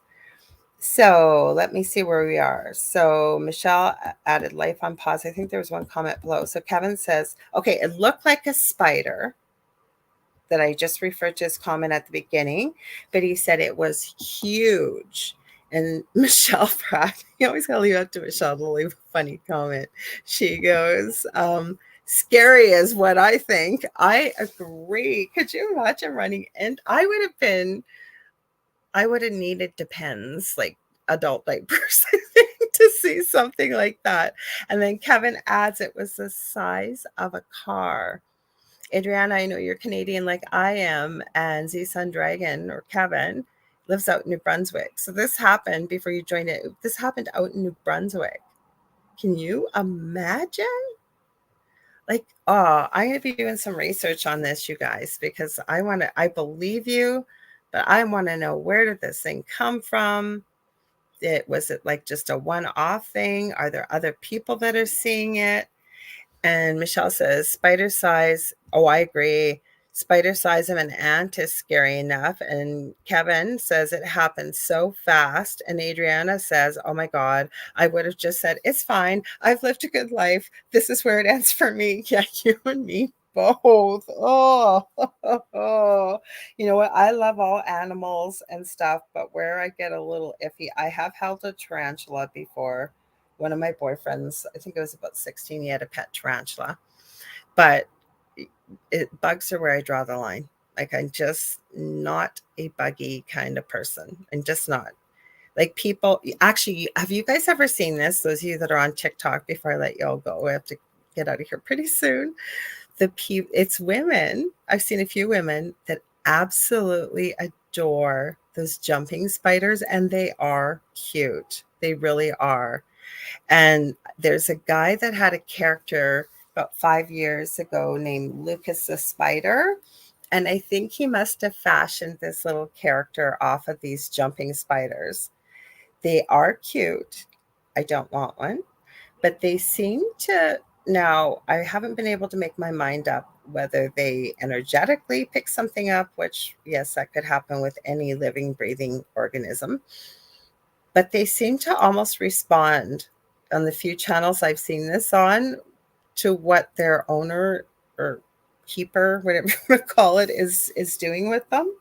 So let me see where we are. So Michelle added life on pause. I think there was one comment below. So Kevin says, okay, it looked like a spider that I just referred to his comment at the beginning, but he said it was huge. And Michelle Pratt, you always gotta leave it up to Michelle to leave a funny comment. She goes, scary is what I think. I agree. Could you imagine running? And I would have needed Depends, like adult diapers, I think, to see something like that. And then Kevin adds it was the size of a car. Adriana, I know you're Canadian like I am, and Z Sun Dragon, or Kevin, lives out in New Brunswick. So this happened before you joined it. This happened out in New Brunswick. Can you imagine? Like, oh, I'm going to be doing some research on this, you guys, because I believe you, but I want to know, where did this thing come from? Was it like just a one-off thing? Are there other people that are seeing it? And Michelle says, spider size. Oh, I agree. Spider size of an ant is scary enough. And Kevin says it happened so fast. And Adriana says, oh my God, I would have just said, it's fine. I've lived a good life. This is where it ends for me. Yeah, you and me both. Oh, you know what? I love all animals and stuff, but where I get a little iffy, I have held a tarantula before. One of my boyfriends, I think it was about 16, he had a pet tarantula, but bugs are where I draw the line. Like, I'm just not a buggy kind of person. I'm just not. Like, people, actually, have you guys ever seen this? Those of you that are on TikTok, before I let y'all go, I have to get out of here pretty soon. It's women. I've seen a few women that absolutely adore those jumping spiders, and they are cute. They really are. And there's a guy that had a character about 5 years ago named Lucas the Spider. And I think he must have fashioned this little character off of these jumping spiders. They are cute. I don't want one, but they seem to. Now, I haven't been able to make my mind up whether they energetically pick something up, which, yes, that could happen with any living, breathing organism. But they seem to almost respond on the few channels I've seen this on to what their owner or keeper, whatever you want to call it, is doing with them.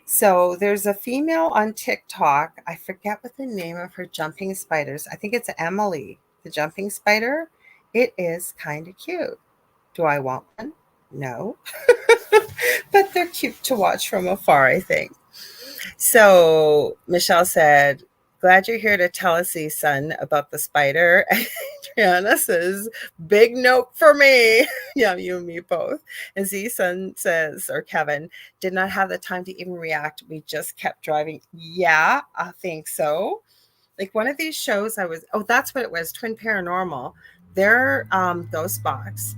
So there's a female on TikTok. I forget what the name of her jumping spiders. I think it's Emily, the jumping spider. It is kind of cute. Do I want one? No. But they're cute to watch from afar, I think. So Michelle said, glad you're here to tell us, son, about the spider. Adriana says, big note for me. Yeah, you and me both. And Z-Sun says, or Kevin, did not have the time to even react. We just kept driving. Yeah, I think so. Like one of these shows that's what it was, Twin Paranormal. Their Ghost Box.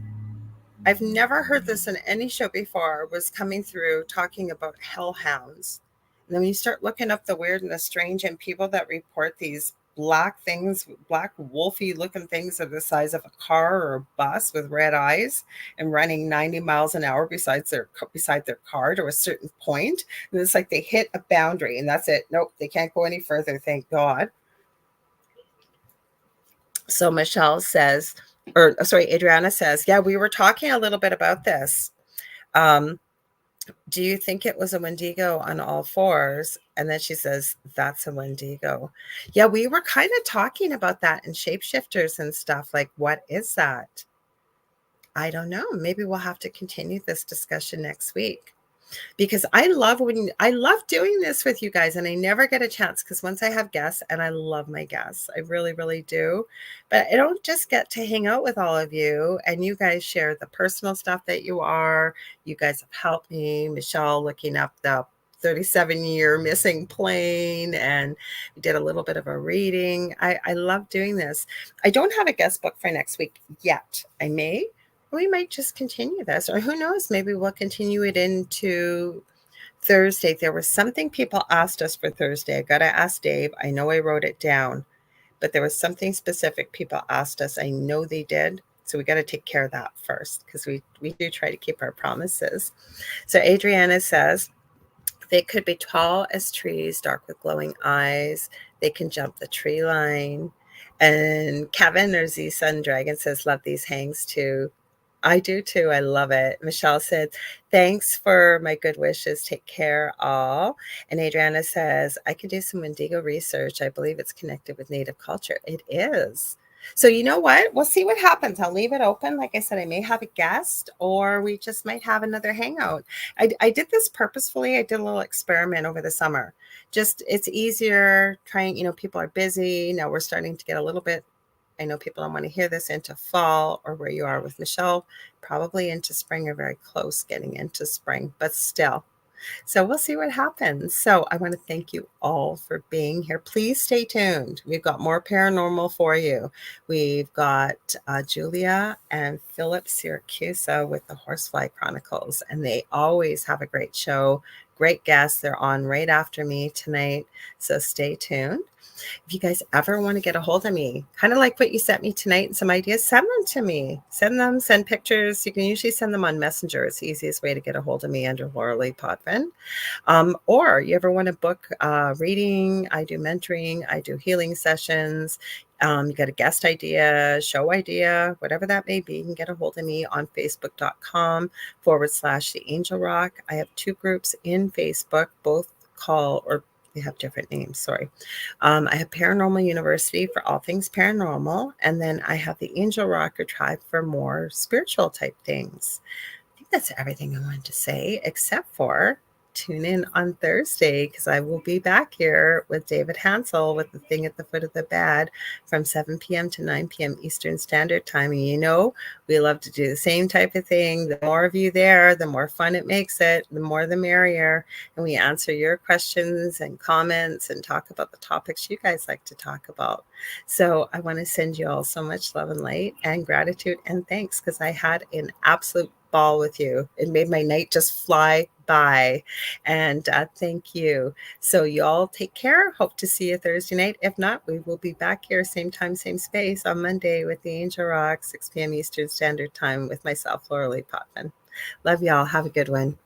I've never heard this in any show before, was coming through talking about hellhounds. And then when you start looking up the weird and the strange and people that report these black things, black wolfy looking things of the size of a car or a bus with red eyes and running 90 miles an hour beside their car to a certain point. And it's like they hit a boundary and that's it. Nope, they can't go any further, thank God. So Michelle says, Adriana says, yeah, we were talking a little bit about this. Do you think it was a Wendigo on all fours? And then she says, that's a Wendigo. Yeah, we were kind of talking about that in shapeshifters and stuff. Like, what is that? I don't know. Maybe we'll have to continue this discussion next week. Because I love doing this with you guys, and I never get a chance because once I have guests, and I love my guests, I really, really do. But I don't just get to hang out with all of you, and you guys share the personal stuff that you are. You guys have helped me. Michelle looking up the 37-year missing plane, and we did a little bit of a reading. I love doing this. I don't have a guest book for next week yet. I may. We might just continue this, or who knows, maybe we'll continue it into Thursday. There was something people asked us for Thursday. I got to ask Dave. I know I wrote it down, but there was something specific people asked us. I know they did. So we got to take care of that first because we do try to keep our promises. So Adriana says, they could be tall as trees, dark with glowing eyes. They can jump the tree line. And Kevin, or Z-Sun Dragon, says, love these hangs too. I do too. I love it. Michelle said, thanks for my good wishes. Take care, all. And Adriana says, I could do some Wendigo research. I believe it's connected with Native culture. It is. So you know what? We'll see what happens. I'll leave it open. Like I said, I may have a guest or we just might have another hangout. I did this purposefully. I did a little experiment over the summer. Just it's easier trying, people are busy. Now we're starting to get a little bit, I know people don't want to hear this, into fall, or where you are with Michelle, probably into spring or very close getting into spring, but still. So we'll see what happens. So I want to thank you all for being here. Please stay tuned. We've got more paranormal for you. We've got Julia and Philip Syracusa with the Horsefly Chronicles, and they always have a great show. Great guests. They're on right after me tonight. So stay tuned. If you guys ever want to get a hold of me, kind of like what you sent me tonight and some ideas, send them to me. Send pictures. You can usually send them on Messenger. It's the easiest way to get a hold of me under Lorilei Potvin. Or you ever want to book reading, I do mentoring, I do healing sessions. You got a guest idea, show idea, whatever that may be, you can get a hold of me on facebook.com/The Angel Rock. I have 2 groups in Facebook, both they have different names, sorry. I have Paranormal University for all things paranormal, and then I have the Angel Rocker Tribe for more spiritual type things. I think that's everything I wanted to say, except for tune in on Thursday because I will be back here with David Hansel with the thing at the foot of the bed from 7 p.m. to 9 p.m. Eastern Standard Time. And we love to do the same type of thing. The more of you there, the more fun it makes it, the more the merrier. And we answer your questions and comments and talk about the topics you guys like to talk about. So I want to send you all so much love and light and gratitude and thanks because I had an absolute ball with you. It made my night just fly by. And thank you. So you all take care. Hope to see you Thursday night. If not, we will be back here same time, same space on Monday with the Angel Rock, 6 p.m. Eastern Standard Time with myself, Lorilei Potvin. Love y'all. Have a good one.